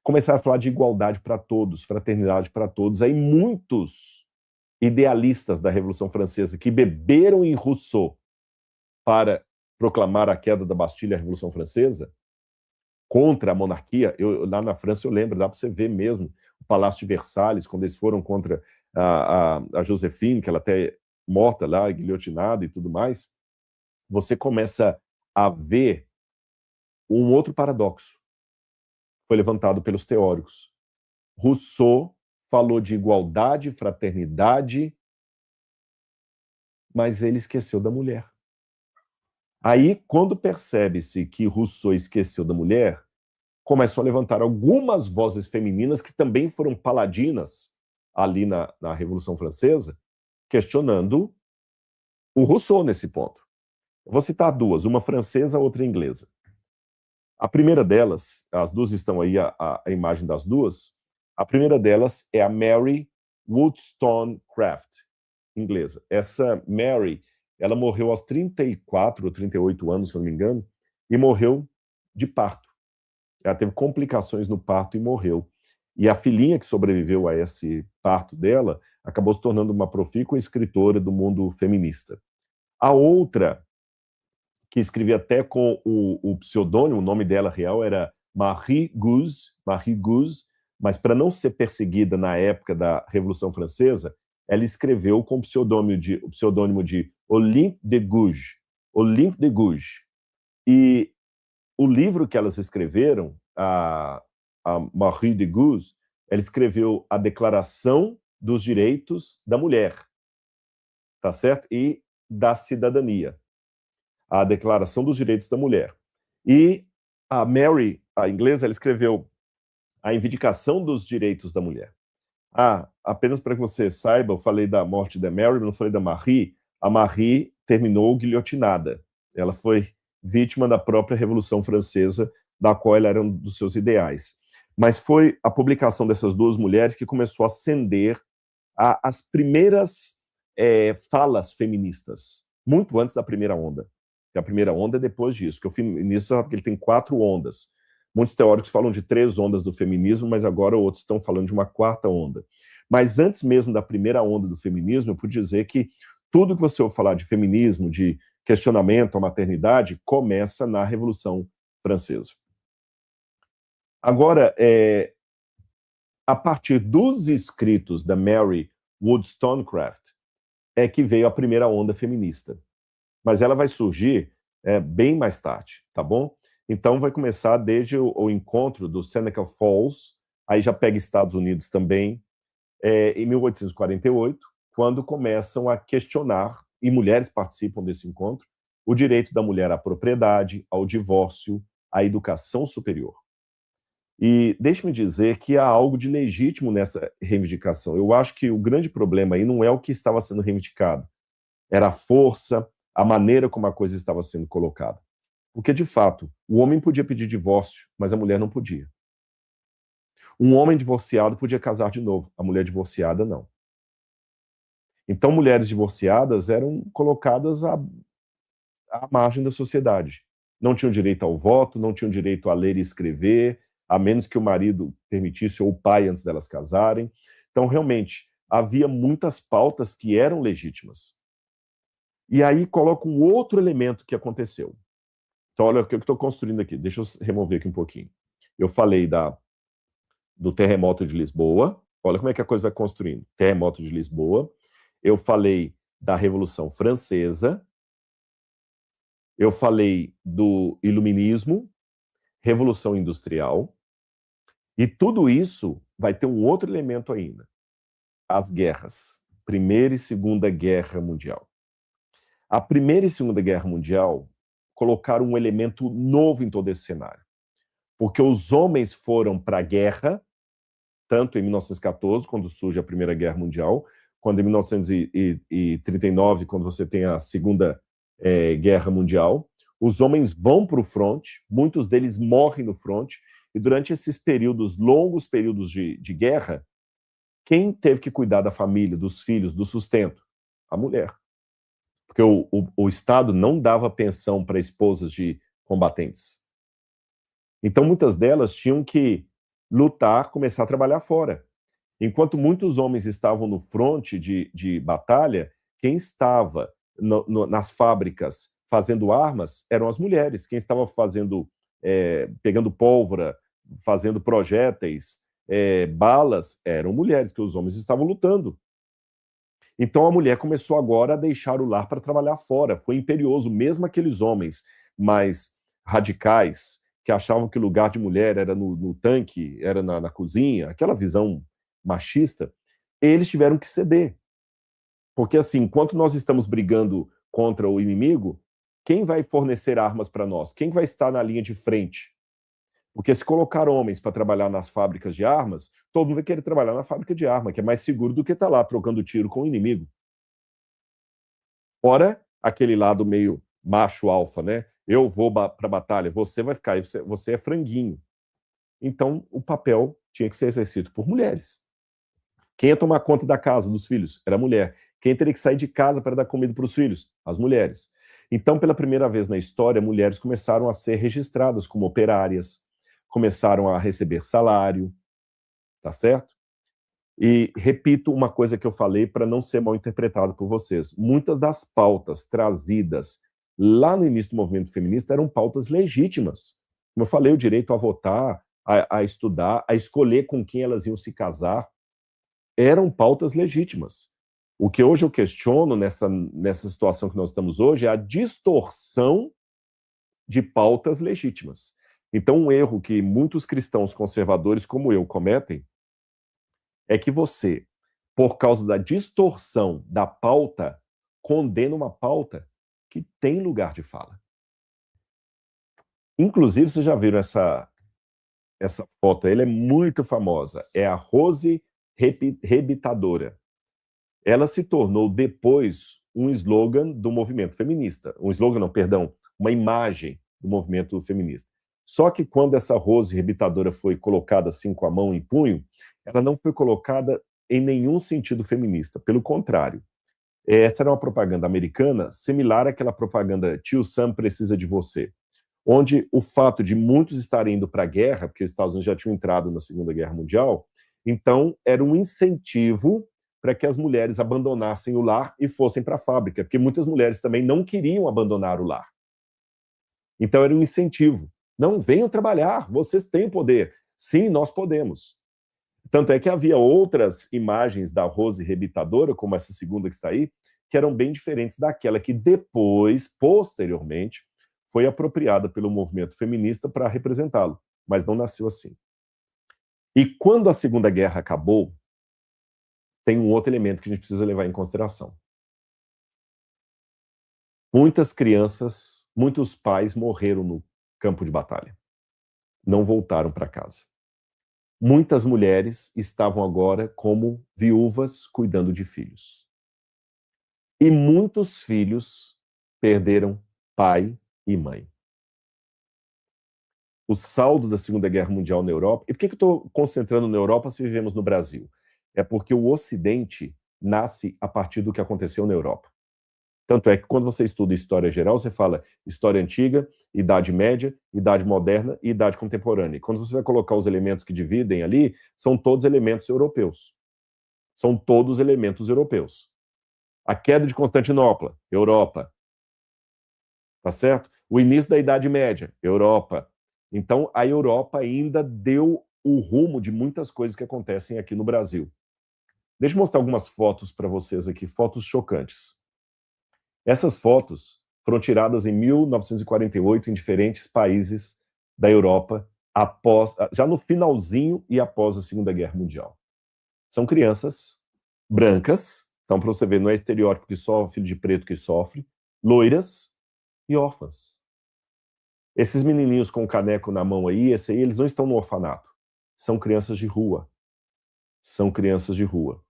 começaram a falar de igualdade para todos, fraternidade para todos. Aí muitos idealistas da Revolução Francesa que beberam em Rousseau para proclamar a queda da Bastilha e a Revolução Francesa, contra a monarquia, lá na França eu lembro, dá para você ver mesmo, o Palácio de Versalhes, quando eles foram contra a Joséphine, que ela até morta lá, guilhotinada e tudo mais, você começa a ver um outro paradoxo. Foi levantado pelos teóricos. Rousseau falou de igualdade, fraternidade, mas ele esqueceu da mulher. Aí, quando percebe-se que Rousseau esqueceu da mulher, começou a levantar algumas vozes femininas que também foram paladinas ali na Revolução Francesa, questionando o Rousseau nesse ponto. Eu vou citar duas, uma francesa, outra inglesa. A primeira delas, as duas estão aí, a imagem das duas, a primeira delas é a Mary Wollstonecraft, inglesa. Essa Mary, ela morreu aos 34 ou 38 anos, se não me engano, e morreu de parto. Ela teve complicações no parto e morreu. E a filhinha que sobreviveu a esse parto dela acabou se tornando uma profícua escritora do mundo feminista. A outra, que escrevia até com o pseudônimo, o nome dela real era Marie Gouze, mas para não ser perseguida na época da Revolução Francesa, ela escreveu com o pseudônimo de Olympe de Gouges. Olympe de Gouges. E o livro que elas escreveram, a Marie de Gouges, ela escreveu a Declaração dos Direitos da Mulher, tá certo? E da Cidadania. A Declaração dos Direitos da Mulher. E a Mary, a inglesa, ela escreveu a Reivindicação dos Direitos da Mulher. Apenas para que você saiba, eu falei da morte da Mary, não falei da Marie. A Marie terminou guilhotinada. Ela foi vítima da própria Revolução Francesa, da qual ela era um dos seus ideais. Mas foi a publicação dessas duas mulheres que começou a acender as primeiras falas feministas, muito antes da primeira onda. A primeira onda é depois disso, que o feminismo sabe que ele tem 4 ondas. Muitos teóricos falam de 3 ondas do feminismo, mas agora outros estão falando de uma 4ª onda. Mas antes mesmo da primeira onda do feminismo, eu pude dizer que tudo que você ouve falar de feminismo, de questionamento à maternidade, começa na Revolução Francesa. Agora, a partir dos escritos da Mary Wollstonecraft, é que veio a primeira onda feminista. Mas ela vai surgir bem mais tarde, tá bom? Então vai começar desde o encontro do Seneca Falls, aí já pega Estados Unidos também, em 1848, quando começam a questionar, e mulheres participam desse encontro, o direito da mulher à propriedade, ao divórcio, à educação superior. E deixe-me dizer que há algo de legítimo nessa reivindicação. Eu acho que o grande problema aí não é o que estava sendo reivindicado, era a força, a maneira como a coisa estava sendo colocada. Porque, de fato, o homem podia pedir divórcio, mas a mulher não podia. Um homem divorciado podia casar de novo, a mulher divorciada não. Então, mulheres divorciadas eram colocadas à margem da sociedade. Não tinham direito ao voto, não tinham direito a ler e escrever, a menos que o marido permitisse ou o pai antes delas casarem. Então, realmente, havia muitas pautas que eram legítimas. E aí coloca um outro elemento que aconteceu. Então, olha o que eu estou construindo aqui. Deixa eu remover aqui um pouquinho. Eu falei do terremoto de Lisboa. Olha como é que a coisa vai construindo. Terremoto de Lisboa. Eu falei da Revolução Francesa. Eu falei do Iluminismo, Revolução Industrial. E tudo isso vai ter um outro elemento ainda. As guerras. Primeira e Segunda Guerra Mundial. A Primeira e Segunda Guerra Mundial colocaram um elemento novo em todo esse cenário. Porque os homens foram para a guerra, tanto em 1914, quando surge a Primeira Guerra Mundial, quando em 1939, quando você tem a Segunda Guerra Mundial. Os homens vão para o fronte, muitos deles morrem no fronte, e durante esses períodos, longos períodos de guerra, quem teve que cuidar da família, dos filhos, do sustento? A mulher. Porque o Estado não dava pensão para esposas de combatentes. Então, muitas delas tinham que lutar, começar a trabalhar fora. Enquanto muitos homens estavam no fronte de batalha, quem estava nas fábricas fazendo armas eram as mulheres. Quem estava pegando pólvora, fazendo projéteis, balas, eram mulheres, que os homens estavam lutando. Então a mulher começou agora a deixar o lar para trabalhar fora. Foi imperioso, mesmo aqueles homens mais radicais, que achavam que o lugar de mulher era no tanque, era na cozinha, aquela visão machista, eles tiveram que ceder. Porque assim, enquanto nós estamos brigando contra o inimigo, quem vai fornecer armas para nós? Quem vai estar na linha de frente? Porque se colocar homens para trabalhar nas fábricas de armas, todo mundo vai querer trabalhar na fábrica de arma, que é mais seguro do que estar lá trocando tiro com o inimigo. Fora aquele lado meio macho alfa, né? Eu vou para a batalha, você vai ficar aí, você é franguinho. Então, o papel tinha que ser exercido por mulheres. Quem ia tomar conta da casa, dos filhos? Era a mulher. Quem teria que sair de casa para dar comida para os filhos? As mulheres. Então, pela primeira vez na história, mulheres começaram a ser registradas como operárias, começaram a receber salário, tá certo? E repito uma coisa que eu falei para não ser mal interpretado por vocês. Muitas das pautas trazidas lá no início do movimento feminista eram pautas legítimas. Como eu falei, o direito a votar, a estudar, a escolher com quem elas iam se casar, eram pautas legítimas. O que hoje eu questiono nessa situação que nós estamos hoje é a distorção de pautas legítimas. Então, um erro que muitos cristãos conservadores como eu cometem é que você, por causa da distorção da pauta, condena uma pauta que tem lugar de fala. Inclusive, vocês já viram essa foto, ela é muito famosa, é a Rose Rebitadora. Ela se tornou depois um slogan do movimento feminista. Um slogan, não, perdão, uma imagem do movimento feminista. Só que quando essa Rose Rebitadora foi colocada assim com a mão em punho, ela não foi colocada em nenhum sentido feminista. Pelo contrário, essa era uma propaganda americana similar àquela propaganda Tio Sam precisa de você, onde o fato de muitos estarem indo para a guerra, porque os Estados Unidos já tinham entrado na Segunda Guerra Mundial, então era um incentivo para que as mulheres abandonassem o lar e fossem para a fábrica, porque muitas mulheres também não queriam abandonar o lar. Então era um incentivo. Não, venham trabalhar, vocês têm poder. Sim, nós podemos. Tanto é que havia outras imagens da Rose Rebitadora, como essa segunda que está aí, que eram bem diferentes daquela que depois, posteriormente, foi apropriada pelo movimento feminista para representá-lo, mas não nasceu assim. E quando a Segunda Guerra acabou, tem um outro elemento que a gente precisa levar em consideração. Muitas crianças, muitos pais morreram no campo de batalha. Não voltaram para casa. muitas mulheres estavam agora como viúvas cuidando de filhos. E muitos filhos perderam pai e mãe. O saldo da Segunda Guerra Mundial na Europa... E por que eu estou concentrando na Europa se vivemos no Brasil? É porque o Ocidente nasce a partir do que aconteceu na Europa. Tanto é que quando você estuda história geral, você fala história antiga, idade média, idade moderna e idade contemporânea. E quando você vai colocar os elementos que dividem ali, são todos elementos europeus. São todos elementos europeus. A queda de Constantinopla, Europa. Tá certo? O início da Idade Média, Europa. Então, a Europa ainda deu o rumo de muitas coisas que acontecem aqui no Brasil. Deixa eu mostrar algumas fotos para vocês aqui, fotos chocantes. Essas fotos foram tiradas em 1948 em diferentes países da Europa, já no finalzinho e após a Segunda Guerra Mundial. São crianças brancas, então para você ver, não é estereótipo que só filho de preto que sofre, loiras e órfãs. Esses menininhos com o caneco na mão aí, eles não estão no orfanato. São crianças de rua. São crianças de rua.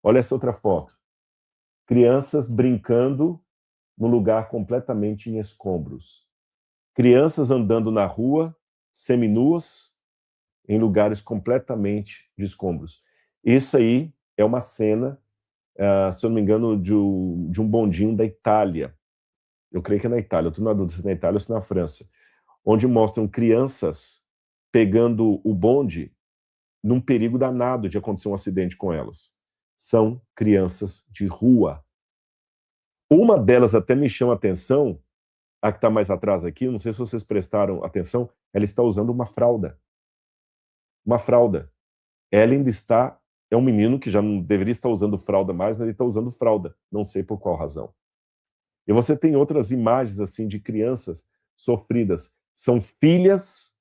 Olha essa outra foto. Crianças brincando num lugar completamente em escombros. Crianças andando na rua, seminuas, em lugares completamente de escombros. Isso aí é uma cena, se eu não me engano, de um bondinho da Itália. Eu creio que é na Itália, eu estou na dúvida se é na Itália ou se é na França, onde mostram crianças pegando o bonde num perigo danado de acontecer um acidente com elas. São crianças de rua. Uma delas até me chama a atenção, a que está mais atrás aqui, não sei se vocês prestaram atenção, ela está usando uma fralda. Uma fralda. Ela ainda está... É um menino que já não deveria estar usando fralda mais, mas ele está usando fralda. Não sei por qual razão. E você tem outras imagens assim de crianças sofridas. São filhas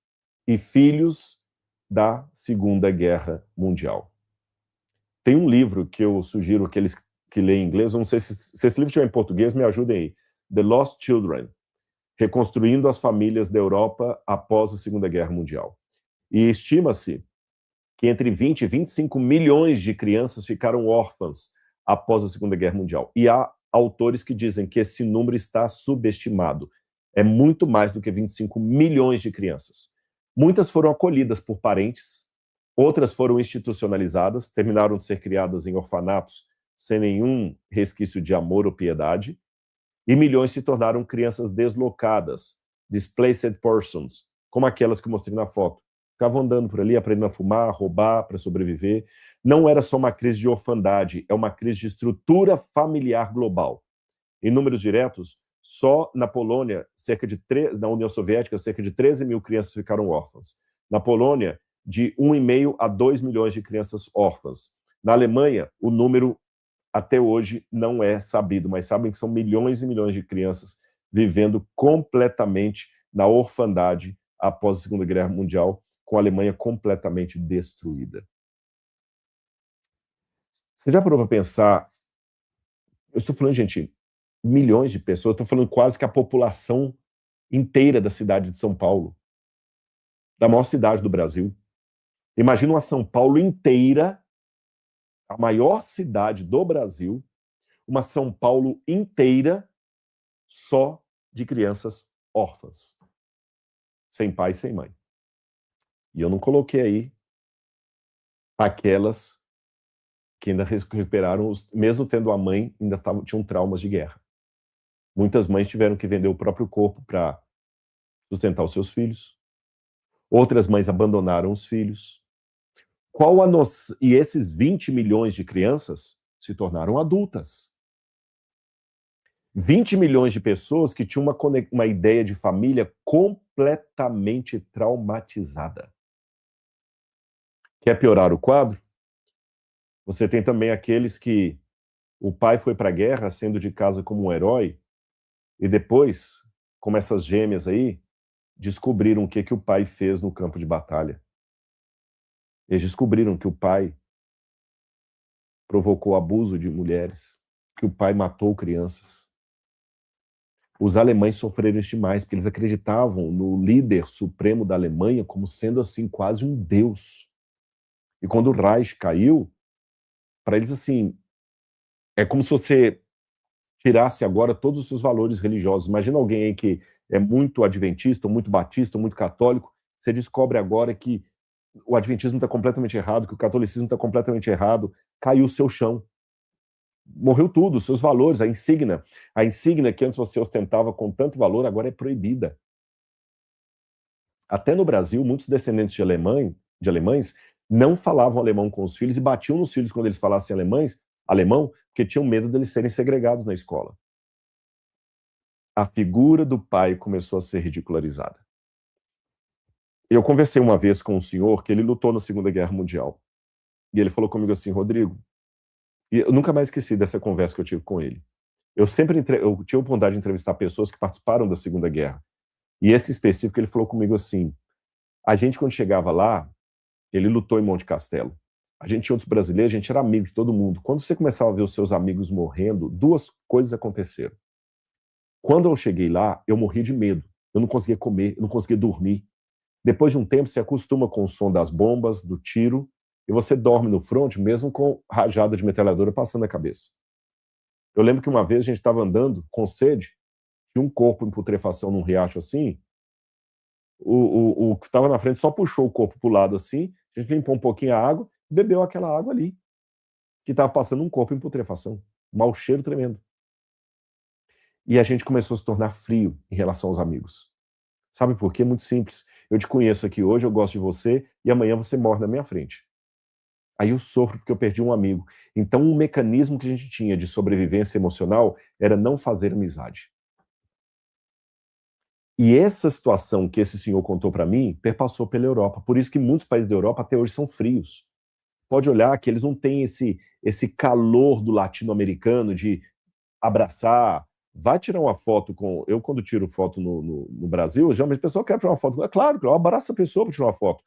e filhos da Segunda Guerra Mundial. Tem um livro que eu sugiro aqueles que leem inglês, eu não sei se esse livro estiver em português, me ajudem aí. The Lost Children. Reconstruindo as famílias da Europa após a Segunda Guerra Mundial. E estima-se que entre 20 e 25 milhões de crianças ficaram órfãs após a Segunda Guerra Mundial. E há autores que dizem que esse número está subestimado. É muito mais do que 25 milhões de crianças. Muitas foram acolhidas por parentes, outras foram institucionalizadas, terminaram de ser criadas em orfanatos sem nenhum resquício de amor ou piedade, e milhões se tornaram crianças deslocadas, displaced persons, como aquelas que eu mostrei na foto. Ficavam andando por ali, aprendendo a fumar, a roubar para sobreviver. Não era só uma crise de orfandade, é uma crise de estrutura familiar global. Em números diretos, só na Polônia, na União Soviética, cerca de 13 mil crianças ficaram órfãs. Na Polônia, de 1,5 a 2 milhões de crianças órfãs. Na Alemanha, o número até hoje não é sabido, mas sabem que são milhões e milhões de crianças vivendo completamente na orfandade após a Segunda Guerra Mundial, com a Alemanha completamente destruída. Você já parou para pensar? Eu estou falando, gente, milhões de pessoas, eu estou falando quase que a população inteira da cidade de São Paulo, da maior cidade do Brasil. Imagina uma São Paulo inteira, a maior cidade do Brasil, uma São Paulo inteira só de crianças órfãs, sem pai e sem mãe. E eu não coloquei aí aquelas que ainda recuperaram, mesmo tendo a mãe, ainda tinham traumas de guerra. Muitas mães tiveram que vender o próprio corpo para sustentar os seus filhos. Outras mães abandonaram os filhos. E esses 20 milhões de crianças se tornaram adultas. 20 milhões de pessoas que tinham uma ideia de família completamente traumatizada. Quer piorar o quadro? Você tem também aqueles que o pai foi para a guerra sendo de casa como um herói e depois, como essas gêmeas aí, descobriram o que o pai fez no campo de batalha. Eles descobriram que o pai provocou abuso de mulheres, que o pai matou crianças. Os alemães sofreram isso demais, porque eles acreditavam no líder supremo da Alemanha como sendo assim quase um deus. E quando o Reich caiu, para eles, assim, é como se você tirasse agora todos os seus valores religiosos. Imagina alguém aí que é muito adventista, ou muito batista, ou muito católico, você descobre agora que o adventismo está completamente errado, que o catolicismo está completamente errado, caiu o seu chão. Morreu tudo, os seus valores, a insígnia que antes você ostentava com tanto valor, agora é proibida. Até no Brasil, muitos descendentes de alemães não falavam alemão com os filhos e batiam nos filhos quando eles falassem alemão, porque tinham medo deles serem segregados na escola. A figura do pai começou a ser ridicularizada. Eu conversei uma vez com um senhor que ele lutou na Segunda Guerra Mundial. E ele falou comigo assim, Rodrigo, e eu nunca mais esqueci dessa conversa que eu tive com ele. Eu tive a oportunidade de entrevistar pessoas que participaram da Segunda Guerra. E esse específico, ele falou comigo assim, a gente quando chegava lá, ele lutou em Monte Castelo. A gente tinha outros brasileiros, a gente era amigo de todo mundo. Quando você começava a ver os seus amigos morrendo, duas coisas aconteceram. Quando eu cheguei lá, eu morri de medo. Eu não conseguia comer, eu não conseguia dormir. Depois de um tempo, você acostuma com o som das bombas, do tiro, e você dorme no front, mesmo com rajada de metralhadora passando na cabeça. Eu lembro que uma vez a gente estava andando com sede, tinha um corpo em putrefação num riacho assim, o que estava na frente só puxou o corpo para o lado assim, a gente limpou um pouquinho a água, bebeu aquela água ali, que estava passando um corpo em putrefação. Mau cheiro tremendo. E a gente começou a se tornar frio em relação aos amigos. Sabe por quê? Muito simples. Eu te conheço aqui hoje, eu gosto de você, e amanhã você morre na minha frente. Aí eu sofro porque eu perdi um amigo. Então, um mecanismo que a gente tinha de sobrevivência emocional era não fazer amizade. E essa situação que esse senhor contou para mim perpassou pela Europa. Por isso que muitos países da Europa até hoje são frios. Pode olhar que eles não têm esse calor do latino-americano de abraçar. Vai tirar uma foto com... Eu, quando tiro foto no Brasil, geralmente a pessoa quer tirar uma foto. É claro, eu abraço a pessoa para tirar uma foto.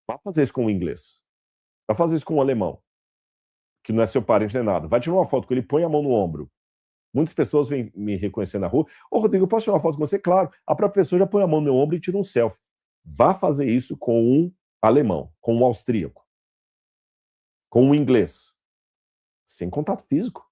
Vai fazer isso com o inglês. Vai fazer isso com o alemão, que não é seu parente nem nada. Vai tirar uma foto com ele, põe a mão no ombro. Muitas pessoas vêm me reconhecer na rua. Ô, Rodrigo, eu posso tirar uma foto com você? Claro. A própria pessoa já põe a mão no meu ombro e tira um selfie. Vá fazer isso com um alemão, com um austríaco, com um inglês. Sem contato físico.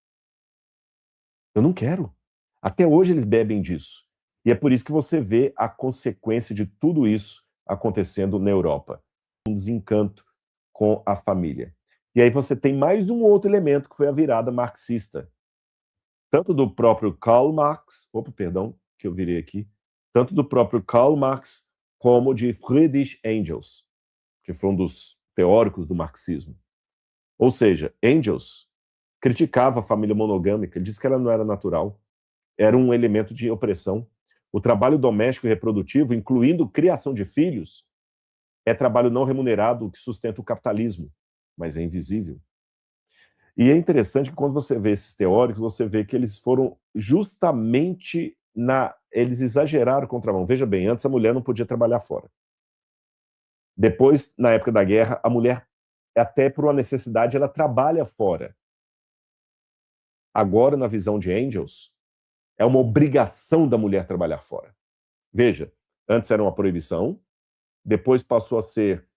Eu não quero. Até hoje eles bebem disso. E é por isso que você vê a consequência de tudo isso acontecendo na Europa. Um desencanto com a família. E aí você tem mais um outro elemento que foi a virada marxista. Tanto do próprio Karl Marx, que eu virei aqui, tanto do próprio Karl Marx como de Friedrich Engels, que foi um dos teóricos do marxismo. Ou seja, Engels criticava a família monogâmica, ele disse que ela não era natural, era um elemento de opressão. O trabalho doméstico e reprodutivo, incluindo criação de filhos, é trabalho não remunerado que sustenta o capitalismo, mas é invisível. E é interessante que quando você vê esses teóricos, você vê que eles foram justamente eles exageraram contra a mão. Veja bem, antes a mulher não podia trabalhar fora. Depois, na época da guerra, a mulher, até por uma necessidade, ela trabalha fora. Agora, na visão de Engels, é uma obrigação da mulher trabalhar fora. Veja, antes era uma proibição, depois passou a ser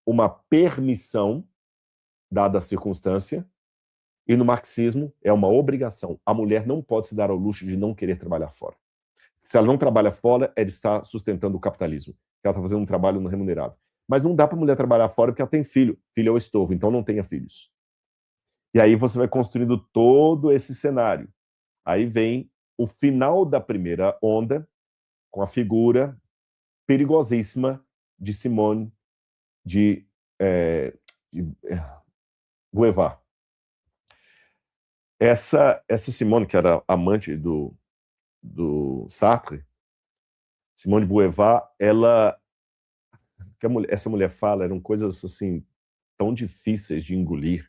uma permissão, dada a circunstância, e no marxismo é uma obrigação. A mulher não pode se dar ao luxo de não querer trabalhar fora. Se ela não trabalha fora, ela está sustentando o capitalismo. Ela está fazendo um trabalho não remunerado. Mas não dá para a mulher trabalhar fora porque ela tem filho. Filho é o estorvo, então não tenha filhos. E aí você vai construindo todo esse cenário. Aí vem o final da primeira onda, com a figura perigosíssima de Simone de Beauvoir. Essa Simone, que era amante do Sartre, Simone de Beauvoir, essa mulher fala, eram coisas assim tão difíceis de engolir,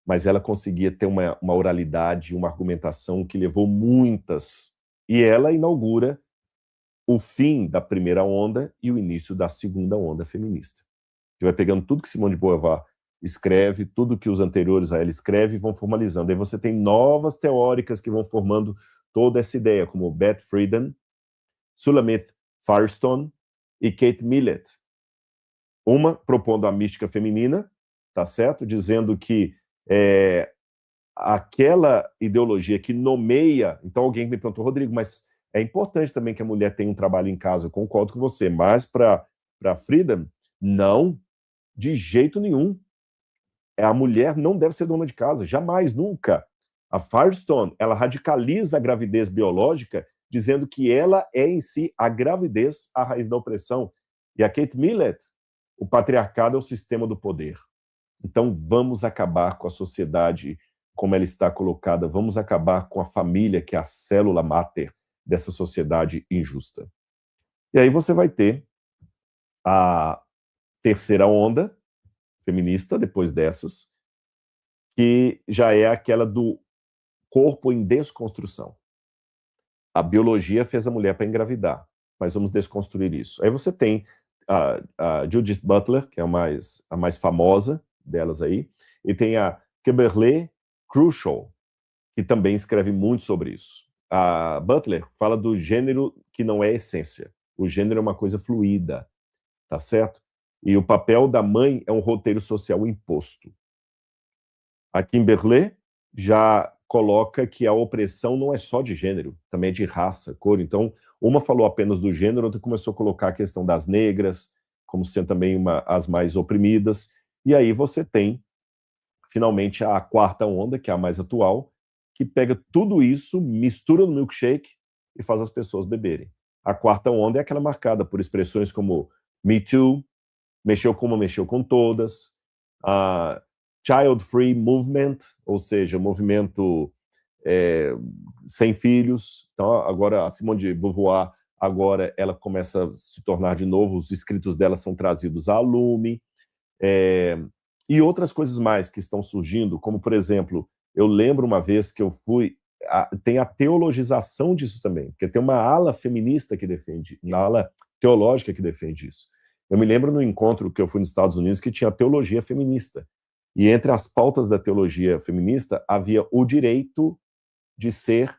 mas ela conseguia ter uma oralidade, uma argumentação que levou muitas. E ela inaugura o fim da primeira onda e o início da segunda onda feminista. Que vai pegando tudo que Simone de Beauvoir escreve, tudo que os anteriores a ela escrevem e vão formalizando. Aí você tem novas teóricas que vão formando toda essa ideia, como Beth Friedan, Shulamith Firestone e Kate Millett. Uma propondo a mística feminina tá certo? Dizendo que aquela ideologia que nomeia... Então alguém me perguntou, Rodrigo, mas é importante também que a mulher tenha um trabalho em casa. Eu concordo com você, mas para Freedom, não, de jeito nenhum. A mulher não deve ser dona de casa, jamais, nunca. A Firestone, ela radicaliza a gravidez biológica, dizendo que ela é em si a gravidez, a raiz da opressão. E a Kate Millett, o patriarcado é o sistema do poder. Então vamos acabar com a sociedade como ela está colocada, vamos acabar com a família, que é a célula máter dessa sociedade injusta. E aí você vai ter a terceira onda feminista, depois dessas, que já é aquela do corpo em desconstrução. A biologia fez a mulher para engravidar, mas vamos desconstruir isso. Aí você tem a Judith Butler, que é a mais famosa delas aí, e tem a Kimberly Crenshaw, que também escreve muito sobre isso. A Butler fala do gênero que não é essência. O gênero é uma coisa fluida, tá certo? E o papel da mãe é um roteiro social imposto. A Kimberly já coloca que a opressão não é só de gênero, também é de raça, cor. Então, uma falou apenas do gênero, outra começou a colocar a questão das negras, como sendo também as mais oprimidas. E aí você tem, finalmente, a quarta onda, que é a mais atual, que pega tudo isso, mistura no milkshake e faz as pessoas beberem. A quarta onda é aquela marcada por expressões como Me Too, mexeu com todas, a Child Free Movement, ou seja, movimento sem filhos. Então, agora a Simone de Beauvoir, agora ela começa a se tornar de novo, os escritos dela são trazidos à lume, e outras coisas mais que estão surgindo, como, por exemplo, eu lembro uma vez que eu fui, tem a teologização disso também, porque tem uma ala feminista que defende, uma ala teológica que defende isso. Eu me lembro no encontro que eu fui nos Estados Unidos que tinha teologia feminista, e entre as pautas da teologia feminista havia o direito de ser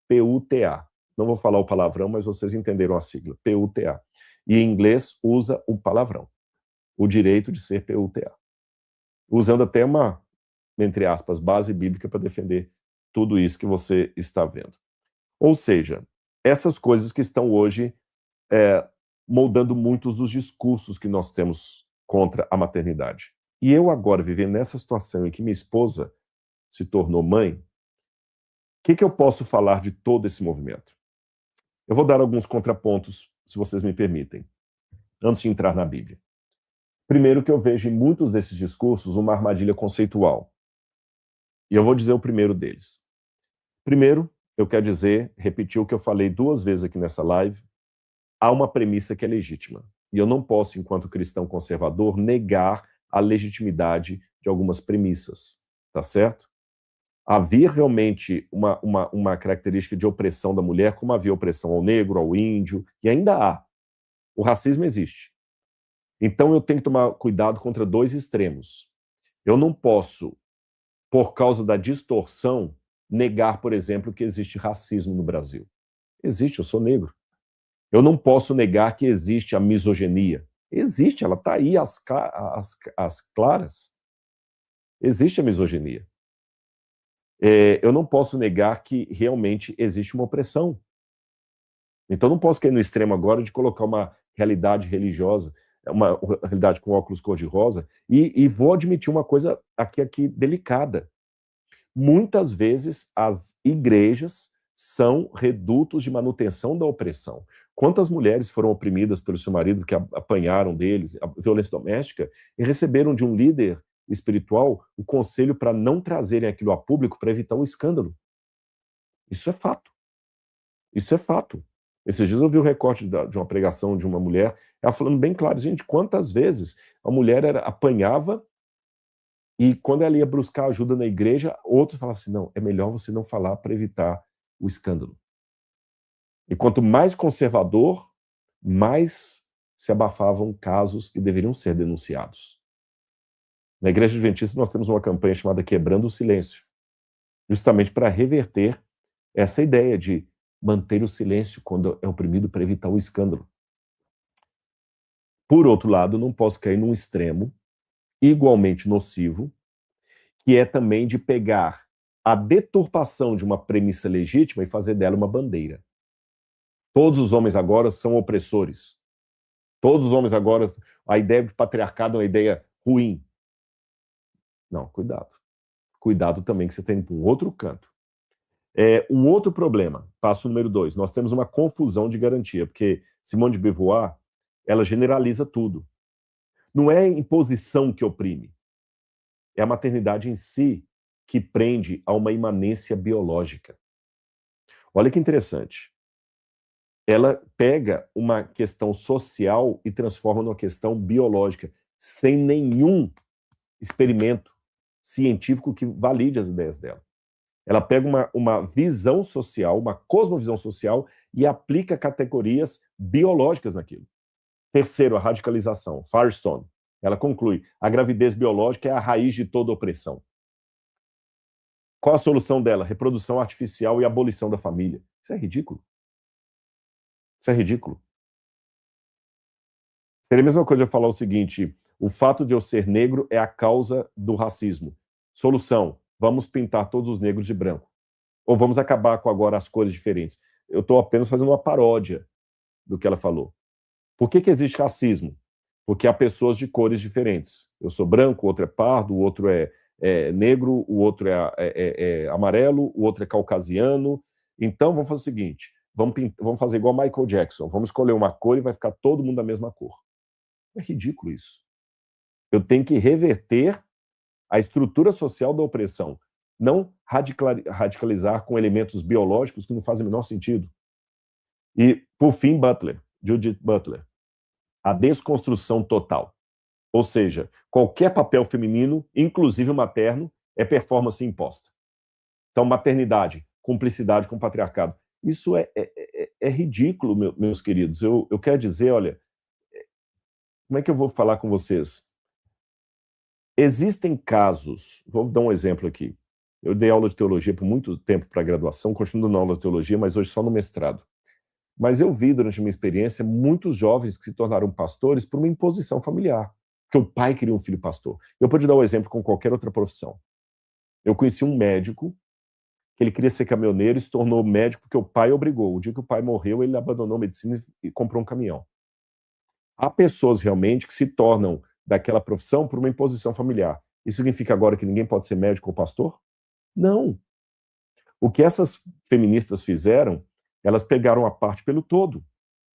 PUTA. Não vou falar o palavrão, mas vocês entenderam a sigla, PUTA. E em inglês usa o palavrão, o direito de ser PUTA. Usando até uma, entre aspas, base bíblica para defender tudo isso que você está vendo. Ou seja, essas coisas que estão hoje moldando muitos dos discursos que nós temos contra a maternidade. E eu agora, vivendo nessa situação em que minha esposa se tornou mãe, o que eu posso falar de todo esse movimento? Eu vou dar alguns contrapontos, se vocês me permitem, antes de entrar na Bíblia. Primeiro, que eu vejo em muitos desses discursos uma armadilha conceitual. E eu vou dizer o primeiro deles. Primeiro, eu quero repetir o que eu falei 2 vezes aqui nessa live, há uma premissa que é legítima. E eu não posso, enquanto cristão conservador, negar a legitimidade de algumas premissas, tá certo? Havia realmente uma característica de opressão da mulher, como havia opressão ao negro, ao índio, e ainda há. O racismo existe. Então eu tenho que tomar cuidado contra 2 extremos. Eu não posso, por causa da distorção, negar, por exemplo, que existe racismo no Brasil. Existe, eu sou negro. Eu não posso negar que existe a misoginia. Existe, ela está aí às claras. Existe a misoginia. Eu não posso negar que realmente existe uma opressão. Então não posso cair no extremo agora de colocar uma realidade religiosa, uma realidade com óculos cor-de-rosa, e vou admitir uma coisa aqui delicada. Muitas vezes as igrejas são redutos de manutenção da opressão. Quantas mulheres foram oprimidas pelo seu marido, que apanharam deles, a violência doméstica, e receberam de um líder espiritual o conselho para não trazerem aquilo a público para evitar o escândalo? Isso é fato. Isso é fato. Esses dias eu vi o recorte de uma pregação de uma mulher, ela falando bem claro, gente, quantas vezes a mulher apanhava e quando ela ia buscar ajuda na igreja, outros falavam assim, não, é melhor você não falar para evitar o escândalo. E quanto mais conservador, mais se abafavam casos que deveriam ser denunciados. Na Igreja Adventista nós temos uma campanha chamada Quebrando o Silêncio, justamente para reverter essa ideia de manter o silêncio quando é oprimido para evitar o escândalo. Por outro lado, não posso cair num extremo igualmente nocivo, que é também de pegar a deturpação de uma premissa legítima e fazer dela uma bandeira. Todos os homens agora são opressores. Todos os homens agora, a ideia de patriarcado é uma ideia ruim. Não, cuidado. Cuidado também que você tem para um outro canto. Um outro problema, passo número 2, nós temos uma confusão de garantia, porque Simone de Beauvoir, ela generaliza tudo. Não é a imposição que oprime, é a maternidade em si que prende a uma imanência biológica. Olha que interessante. Ela pega uma questão social e transforma numa questão biológica, sem nenhum experimento científico que valide as ideias dela. Ela pega uma visão social, uma cosmovisão social, e aplica categorias biológicas naquilo. Terceiro, a radicalização. Firestone. Ela conclui: a gravidez biológica é a raiz de toda opressão. Qual a solução dela? Reprodução artificial e abolição da família. Isso é ridículo. Isso é ridículo. Seria a mesma coisa eu falar o seguinte: o fato de eu ser negro é a causa do racismo. Solução: vamos pintar todos os negros de branco. Ou vamos acabar com agora as cores diferentes. Eu estou apenas fazendo uma paródia do que ela falou. Por que existe racismo? Porque há pessoas de cores diferentes. Eu sou branco, o outro é pardo, o outro é negro, o outro é amarelo, o outro é caucasiano. Então, vamos fazer o seguinte, vamos fazer igual Michael Jackson, vamos escolher uma cor e vai ficar todo mundo da mesma cor. É ridículo isso. Eu tenho que reverter a estrutura social da opressão, não radicalizar com elementos biológicos que não fazem o menor sentido. E, por fim, Judith Butler, a desconstrução total. Ou seja, qualquer papel feminino, inclusive materno, é performance imposta. Então, maternidade, cumplicidade com o patriarcado. Isso é ridículo, meus queridos. Eu quero dizer, olha, como é que eu vou falar com vocês? Existem casos, vou dar um exemplo aqui. Eu dei aula de teologia por muito tempo para graduação, continuo dando aula de teologia, mas hoje só no mestrado. Mas eu vi, durante a minha experiência, muitos jovens que se tornaram pastores por uma imposição familiar, porque o pai queria um filho pastor. Eu posso dar um exemplo com qualquer outra profissão. Eu conheci um médico, que ele queria ser caminhoneiro e se tornou médico porque o pai obrigou. O dia que o pai morreu, ele abandonou a medicina e comprou um caminhão. Há pessoas realmente que se tornam daquela profissão por uma imposição familiar. Isso significa agora que ninguém pode ser médico ou pastor? Não. O que essas feministas fizeram, elas pegaram a parte pelo todo.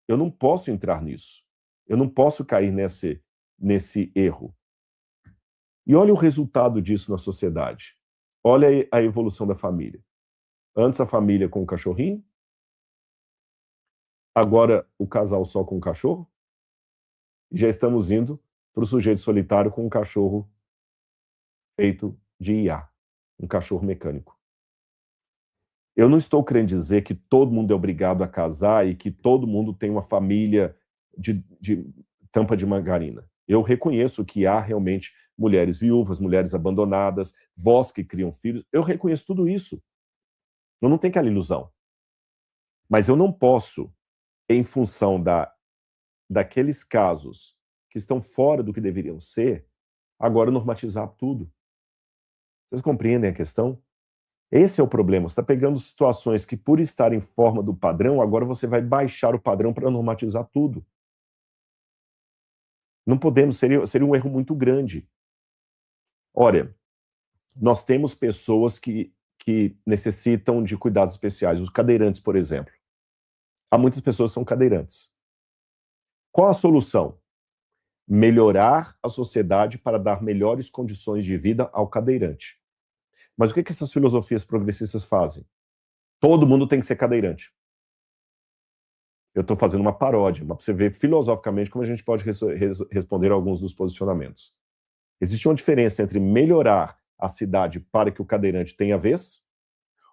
Eu não posso entrar nisso. Eu não posso cair nesse erro. E olha o resultado disso na sociedade. Olha a evolução da família. Antes a família com o cachorrinho, agora o casal só com o cachorro, e já estamos indo para o sujeito solitário com um cachorro feito de IA, um cachorro mecânico. Eu não estou querendo dizer que todo mundo é obrigado a casar e que todo mundo tem uma família de tampa de margarina. Eu reconheço que há realmente mulheres viúvas, mulheres abandonadas, vós que criam filhos. Eu reconheço tudo isso. Eu não tenho aquela ilusão. Mas eu não posso, em função daqueles casos que estão fora do que deveriam ser, agora normatizar tudo. Vocês compreendem a questão? Esse é o problema. Você está pegando situações que, por estarem fora do padrão, agora você vai baixar o padrão para normatizar tudo. Não podemos, seria um erro muito grande. Olha, nós temos pessoas que necessitam de cuidados especiais, os cadeirantes, por exemplo. Há muitas pessoas que são cadeirantes. Qual a solução? Melhorar a sociedade para dar melhores condições de vida ao cadeirante. Mas o que essas filosofias progressistas fazem? Todo mundo tem que ser cadeirante. Eu estou fazendo uma paródia, mas para você ver filosoficamente como a gente pode responder a alguns dos posicionamentos. Existe uma diferença entre melhorar a cidade para que o cadeirante tenha vez,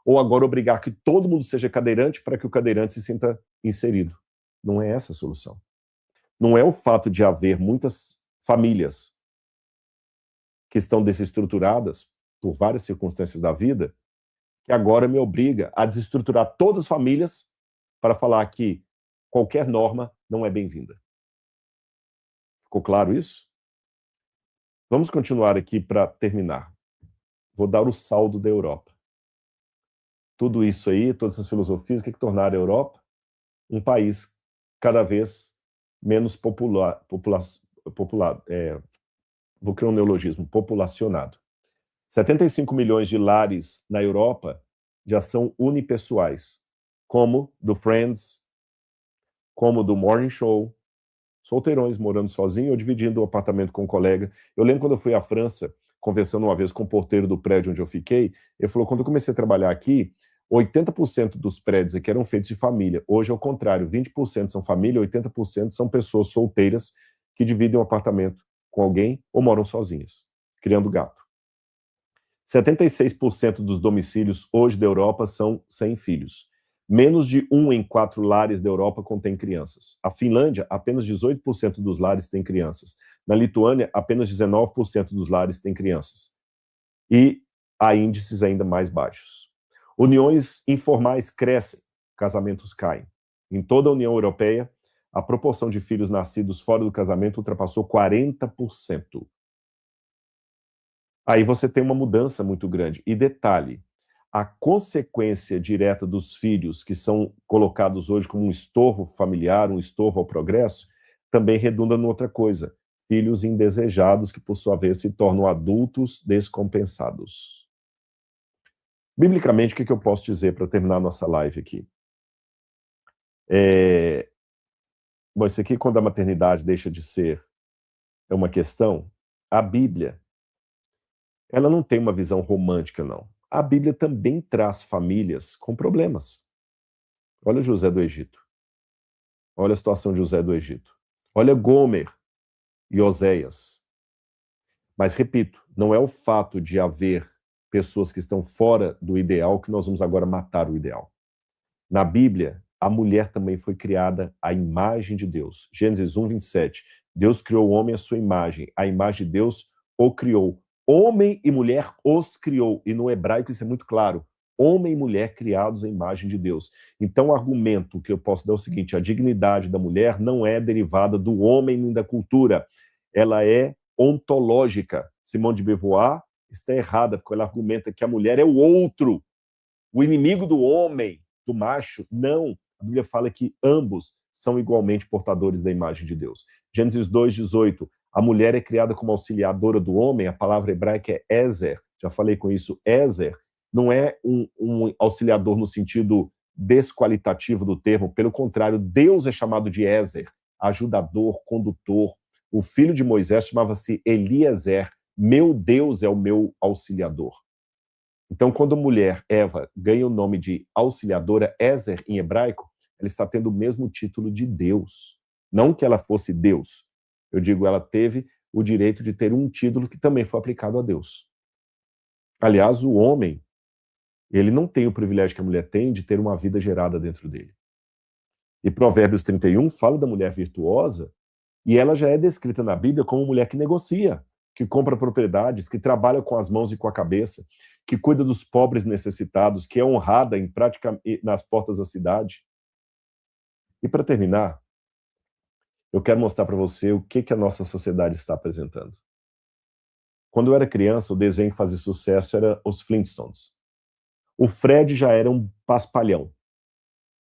ou agora obrigar que todo mundo seja cadeirante para que o cadeirante se sinta inserido. Não é essa a solução. Não é o fato de haver muitas famílias que estão desestruturadas por várias circunstâncias da vida, que agora me obriga a desestruturar todas as famílias para falar que qualquer norma não é bem-vinda. Ficou claro isso? Vamos continuar aqui para terminar. Vou dar o saldo da Europa. Tudo isso aí, todas essas filosofias, o que tornaram a Europa um país cada vez menos populado, vou criar um neologismo, populacionado. 75 milhões de lares na Europa já são unipessoais, como do Friends, como do Morning Show, solteirões morando sozinho ou dividindo o apartamento com um colega. Eu lembro quando eu fui à França, conversando uma vez com o porteiro do prédio onde eu fiquei, ele falou, quando eu comecei a trabalhar aqui, 80% dos prédios aqui eram feitos de família. Hoje é o contrário, 20% são família, 80% são pessoas solteiras que dividem um apartamento com alguém ou moram sozinhas, criando gato. 76% dos domicílios hoje da Europa são sem filhos. Menos de 1 em 4 lares da Europa contém crianças. A Finlândia, apenas 18% dos lares têm crianças. Na Lituânia, apenas 19% dos lares têm crianças. E há índices ainda mais baixos. Uniões informais crescem, casamentos caem. Em toda a União Europeia, a proporção de filhos nascidos fora do casamento ultrapassou 40%. Aí você tem uma mudança muito grande. E detalhe, a consequência direta dos filhos que são colocados hoje como um estorvo familiar, um estorvo ao progresso, também redunda em outra coisa. Filhos indesejados que, por sua vez, se tornam adultos descompensados. Biblicamente, o que eu posso dizer para terminar a nossa live aqui? Bom, isso aqui, quando a maternidade deixa de ser uma questão, a Bíblia, ela não tem uma visão romântica, não. A Bíblia também traz famílias com problemas. Olha José do Egito. Olha a situação de José do Egito. Olha Gomer e Oséias. Mas, repito, não é o fato de haver pessoas que estão fora do ideal que nós vamos agora matar o ideal. Na Bíblia, a mulher também foi criada à imagem de Deus. Gênesis 1, 27. Deus criou o homem à sua imagem. A imagem de Deus o criou. Homem e mulher os criou. E no hebraico isso é muito claro. Homem e mulher criados à imagem de Deus. Então, o argumento que eu posso dar é o seguinte: a dignidade da mulher não é derivada do homem nem da cultura. Ela é ontológica. Simone de Beauvoir está errada, porque ela argumenta que a mulher é o outro, o inimigo do homem, do macho. Não. A Bíblia fala que ambos são igualmente portadores da imagem de Deus. Gênesis 2:18. A mulher é criada como auxiliadora do homem. A palavra hebraica é Ezer. Já falei com isso. Ezer não é um auxiliador no sentido desqualitativo do termo. Pelo contrário, Deus é chamado de Ezer, ajudador, condutor. O filho de Moisés chamava-se Eliezer. Meu Deus é o meu auxiliador. Então, quando a mulher, Eva, ganha o nome de auxiliadora, Ezer, em hebraico, ela está tendo o mesmo título de Deus. Não que ela fosse Deus. Eu digo, ela teve o direito de ter um título que também foi aplicado a Deus. Aliás, o homem, ele não tem o privilégio que a mulher tem de ter uma vida gerada dentro dele. E Provérbios 31 fala da mulher virtuosa, e ela já é descrita na Bíblia como mulher que negocia, que compra propriedades, que trabalha com as mãos e com a cabeça, que cuida dos pobres necessitados, que é honrada em prática nas portas da cidade. E para terminar, eu quero mostrar para você o que a nossa sociedade está apresentando. Quando eu era criança, o desenho que fazia sucesso era os Flintstones. O Fred já era um paspalhão.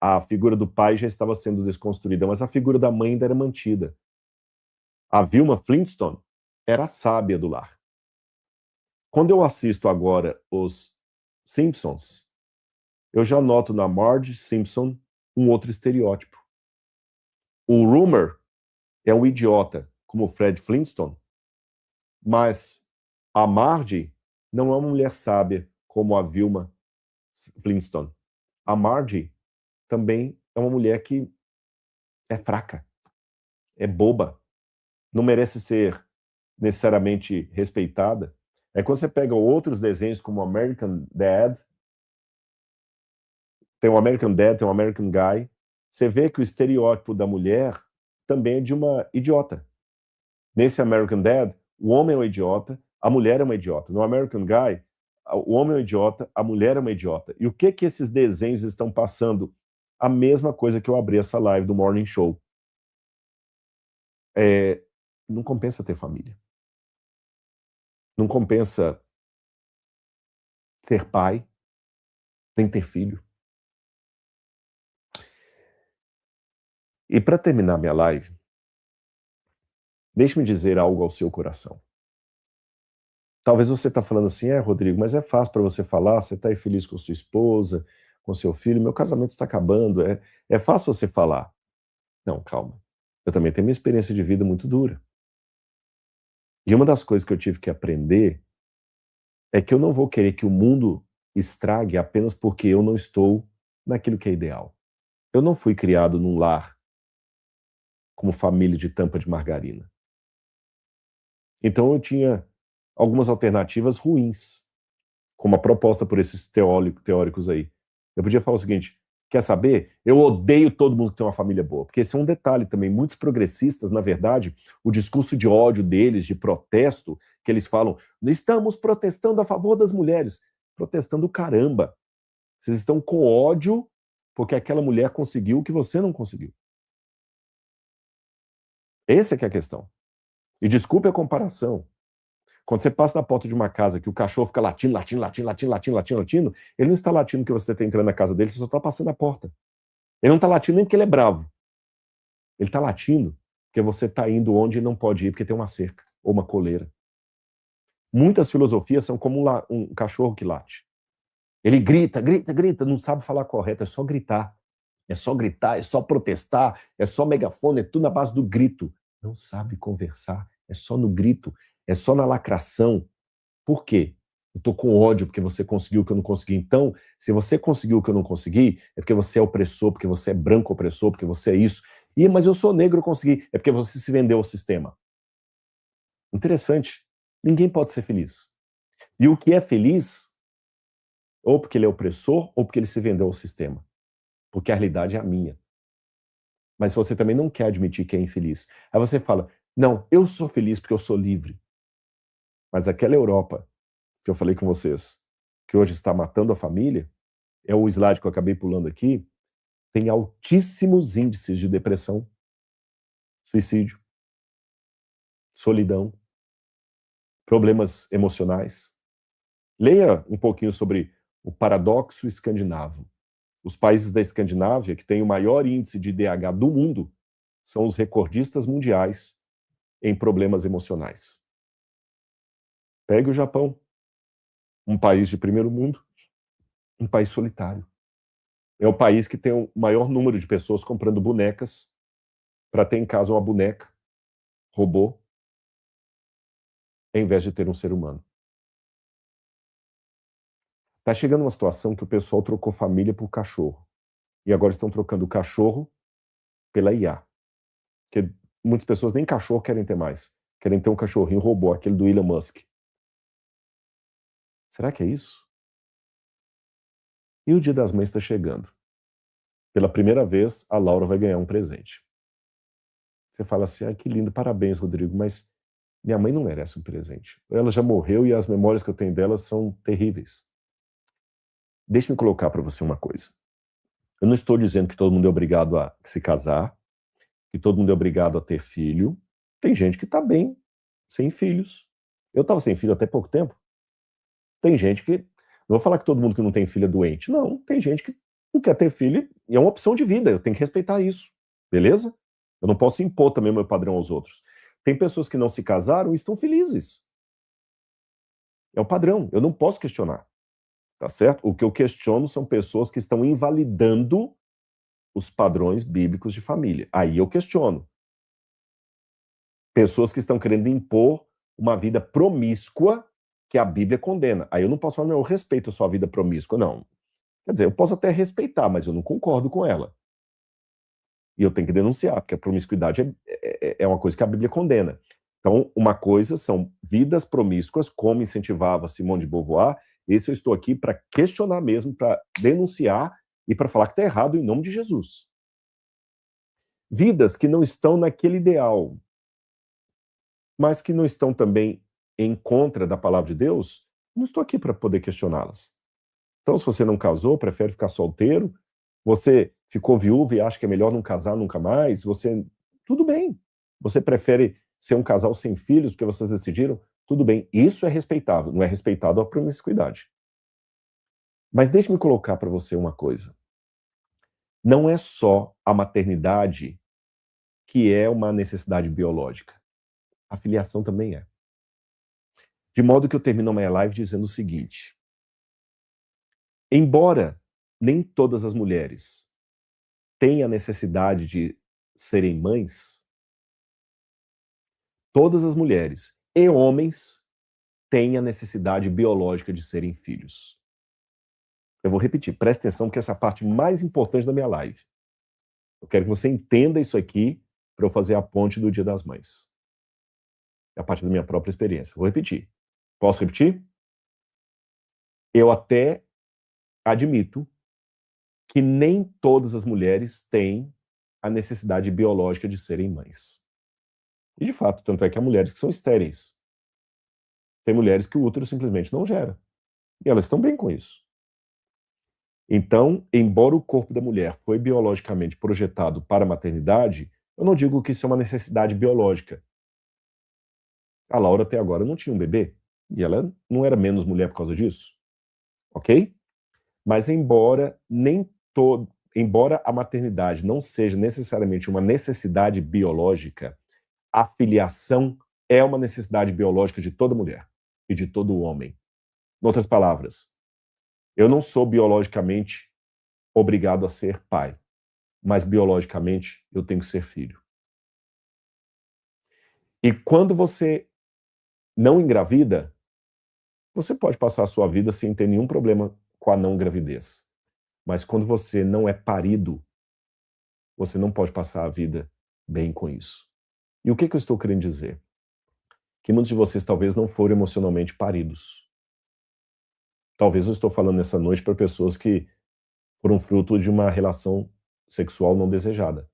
A figura do pai já estava sendo desconstruída, mas a figura da mãe ainda era mantida. A Vilma Flintstone era a sábia do lar. Quando eu assisto agora os Simpsons, eu já noto na Marge Simpson um outro estereótipo. O Rumor é um idiota, como o Fred Flintstone, mas a Marge não é uma mulher sábia, como a Vilma Flintstone. A Marge também é uma mulher que é fraca, é boba, não merece ser necessariamente respeitada. É quando você pega outros desenhos como American Dad, tem o American Dad, tem o American Guy, você vê que o estereótipo da mulher também é de uma idiota. Nesse American Dad, o homem é um idiota, a mulher é uma idiota. No American Guy, o homem é um idiota, a mulher é uma idiota. E o que esses desenhos estão passando? A mesma coisa que eu abri essa live do Morning Show. Não compensa ter família. Não compensa ser pai, nem ter filho. E para terminar minha live, deixe-me dizer algo ao seu coração. Talvez você está falando assim, Rodrigo, mas é fácil para você falar, você está aí feliz com sua esposa, com seu filho, meu casamento está acabando, é fácil você falar. Não, calma. Eu também tenho uma experiência de vida muito dura. E uma das coisas que eu tive que aprender é que eu não vou querer que o mundo estrague apenas porque eu não estou naquilo que é ideal. Eu não fui criado num lar como família de tampa de margarina. Então eu tinha algumas alternativas ruins, como a proposta por esses teóricos aí. Eu podia falar o seguinte: quer saber? Eu odeio todo mundo que tem uma família boa, porque esse é um detalhe também. Muitos progressistas, na verdade, o discurso de ódio deles, de protesto, que eles falam, estamos protestando a favor das mulheres. Protestando caramba. Vocês estão com ódio porque aquela mulher conseguiu o que você não conseguiu. Essa é que é a questão. E desculpe a comparação. Quando você passa na porta de uma casa que o cachorro fica latindo, latindo, latindo, latindo, latindo, latindo, latindo, ele não está latindo porque você está entrando na casa dele, você só está passando a porta. Ele não está latindo nem porque ele é bravo. Ele está latindo porque você está indo onde não pode ir, porque tem uma cerca ou uma coleira. Muitas filosofias são como um cachorro que late. Ele grita, grita, grita, não sabe falar correto, é só gritar. É só gritar, é só protestar, é só megafone, é tudo na base do grito. Não sabe conversar, é só no grito, é só na lacração. Por quê? Eu tô com ódio porque você conseguiu o que eu não consegui. Então, se você conseguiu o que eu não consegui, é porque você é opressor, porque você é branco opressor, porque você é isso. Mas eu sou negro, eu consegui. É porque você se vendeu ao sistema. Interessante. Ninguém pode ser feliz. E o que é feliz, ou porque ele é opressor, ou porque ele se vendeu ao sistema. Porque a realidade é a minha. Mas você também não quer admitir que é infeliz. Aí você fala, não, eu sou feliz porque eu sou livre. Mas aquela Europa que eu falei com vocês, que hoje está matando a família, é o slide que eu acabei pulando aqui, tem altíssimos índices de depressão, suicídio, solidão, problemas emocionais. Leia um pouquinho sobre o paradoxo escandinavo. Os países da Escandinávia, que têm o maior índice de IDH do mundo, são os recordistas mundiais em problemas emocionais. Pegue o Japão, um país de primeiro mundo, um país solitário. É o país que tem o maior número de pessoas comprando bonecas para ter em casa uma boneca, robô, em vez de ter um ser humano. Tá chegando uma situação que o pessoal trocou família por cachorro. E agora estão trocando o cachorro pela IA. Porque muitas pessoas nem cachorro querem ter mais. Querem ter um cachorrinho robô, aquele do Elon Musk. Será que é isso? E o Dia das Mães está chegando. Pela primeira vez, a Laura vai ganhar um presente. Você fala assim, que lindo, parabéns, Rodrigo, mas minha mãe não merece um presente. Ela já morreu e as memórias que eu tenho dela são terríveis. Deixa-me colocar para você uma coisa. Eu não estou dizendo que todo mundo é obrigado a se casar, que todo mundo é obrigado a ter filho. Tem gente que está bem sem filhos. Eu estava sem filho até pouco tempo. Tem gente que... Não vou falar que todo mundo que não tem filho é doente. Não, tem gente que não quer ter filho e é uma opção de vida. Eu tenho que respeitar isso. Beleza? Eu não posso impor também o meu padrão aos outros. Tem pessoas que não se casaram e estão felizes. É o padrão. Eu não posso questionar. Tá certo? O que eu questiono são pessoas que estão invalidando os padrões bíblicos de família. Aí eu questiono. Pessoas que estão querendo impor uma vida promíscua que a Bíblia condena. Aí eu não posso falar, não, eu respeito a sua vida promíscua, não. Quer dizer, eu posso até respeitar, mas eu não concordo com ela. E eu tenho que denunciar, porque a promiscuidade é uma coisa que a Bíblia condena. Então, uma coisa são vidas promíscuas, como incentivava Simone de Beauvoir. Esse eu estou aqui para questionar mesmo, para denunciar e para falar que está errado em nome de Jesus. Vidas que não estão naquele ideal, mas que não estão também em contra da palavra de Deus, não estou aqui para poder questioná-las. Então, se você não casou, prefere ficar solteiro, você ficou viúvo e acha que é melhor não casar nunca mais, tudo bem. Você prefere ser um casal sem filhos porque vocês decidiram, Tudo bem, isso é respeitável, não é respeitado a promiscuidade. Mas deixe-me colocar para você uma coisa. Não é só a maternidade que é uma necessidade biológica. A filiação também é. De modo que eu termino a minha live dizendo o seguinte: embora nem todas as mulheres tenham a necessidade de serem mães, todas as mulheres e homens têm a necessidade biológica de serem filhos. Eu vou repetir, presta atenção, porque essa é a parte mais importante da minha live. Eu quero que você entenda isso aqui para eu fazer a ponte do Dia das Mães. É a partir da minha própria experiência. Vou repetir. Posso repetir? Eu até admito que nem todas as mulheres têm a necessidade biológica de serem mães. E de fato, tanto é que há mulheres que são estéreis. Tem mulheres que o útero simplesmente não gera. E elas estão bem com isso. Então, embora o corpo da mulher foi biologicamente projetado para a maternidade, eu não digo que isso é uma necessidade biológica. A Laura até agora não tinha um bebê, e ela não era menos mulher por causa disso, ok? Mas embora a maternidade não seja necessariamente uma necessidade biológica, a filiação é uma necessidade biológica de toda mulher e de todo homem. Em outras palavras, eu não sou biologicamente obrigado a ser pai, mas biologicamente eu tenho que ser filho. E quando você não engravida, você pode passar a sua vida sem ter nenhum problema com a não gravidez. Mas quando você não é parido, você não pode passar a vida bem com isso. E o que eu estou querendo dizer? Que muitos de vocês talvez não foram emocionalmente paridos. Talvez eu estou falando nessa noite para pessoas que foram fruto de uma relação sexual não desejada.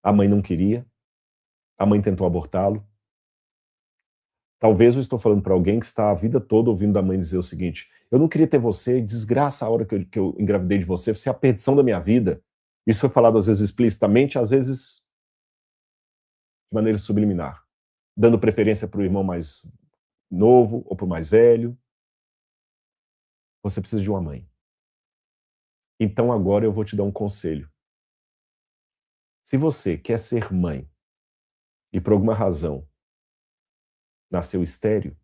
A mãe não queria, a mãe tentou abortá-lo. Talvez eu estou falando para alguém que está a vida toda ouvindo da mãe dizer o seguinte: eu não queria ter você, desgraça a hora que eu engravidei de você, você é a perdição da minha vida. Isso foi falado às vezes explicitamente, às vezes de maneira subliminar, dando preferência para o irmão mais novo ou para o mais velho. Você precisa de uma mãe. Então agora eu vou te dar um conselho. Se você quer ser mãe e por alguma razão nasceu estéril,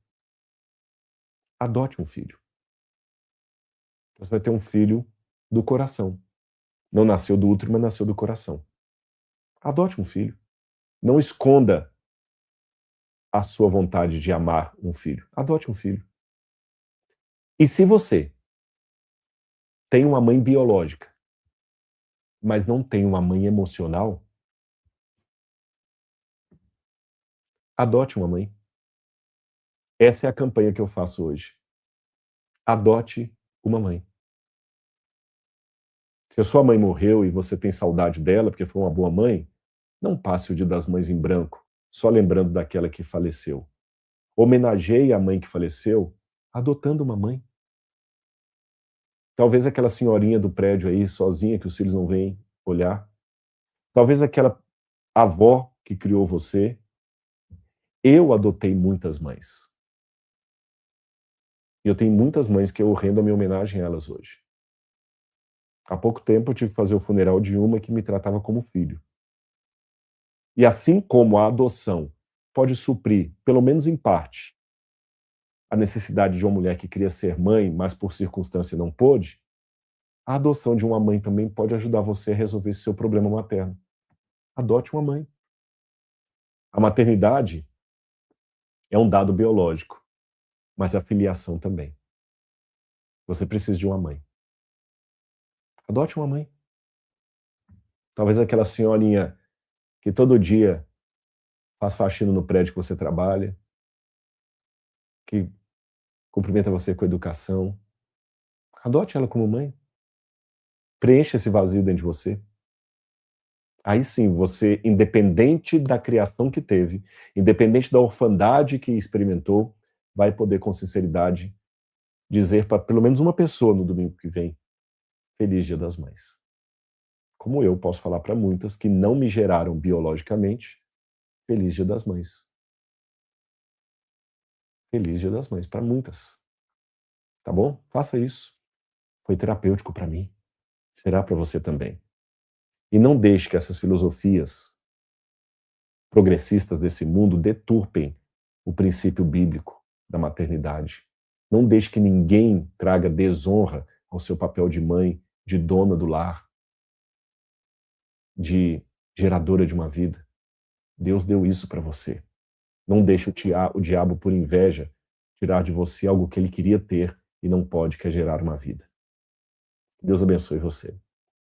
adote um filho. Você vai ter um filho do coração. Não nasceu do útero, mas nasceu do coração. Adote um filho. Não esconda a sua vontade de amar um filho. Adote um filho. E se você tem uma mãe biológica, mas não tem uma mãe emocional, adote uma mãe. Essa é a campanha que eu faço hoje. Adote uma mãe. Se a sua mãe morreu e você tem saudade dela porque foi uma boa mãe, não passe o Dia das Mães em branco, só lembrando daquela que faleceu. Homenageie a mãe que faleceu adotando uma mãe. Talvez aquela senhorinha do prédio aí, sozinha, que os filhos não vêm olhar. Talvez aquela avó que criou você. Eu adotei muitas mães. E eu tenho muitas mães que eu rendo a minha homenagem a elas hoje. Há pouco tempo eu tive que fazer o funeral de uma que me tratava como filho. E assim como a adoção pode suprir, pelo menos em parte, a necessidade de uma mulher que queria ser mãe, mas por circunstância não pôde, a adoção de uma mãe também pode ajudar você a resolver esse seu problema materno. Adote uma mãe. A maternidade é um dado biológico, mas a filiação também. Você precisa de uma mãe. Adote uma mãe. Talvez aquela senhorinha que todo dia faz faxina no prédio que você trabalha, que cumprimenta você com educação. Adote ela como mãe. Preencha esse vazio dentro de você. Aí sim, você, independente da criação que teve, independente da orfandade que experimentou, vai poder com sinceridade dizer para pelo menos uma pessoa no domingo que vem: Feliz Dia das Mães. Como eu posso falar para muitas que não me geraram biologicamente: Feliz Dia das Mães. Feliz Dia das Mães para muitas, tá bom? Faça isso. Foi terapêutico para mim, será para você também. E não deixe que essas filosofias progressistas desse mundo deturpem o princípio bíblico da maternidade. Não deixe que ninguém traga desonra ao seu papel de mãe, de dona do lar, de geradora de uma vida. Deus deu isso para você. Não deixe o diabo, por inveja, tirar de você algo que ele queria ter e não pode, que é gerar uma vida. Deus abençoe você.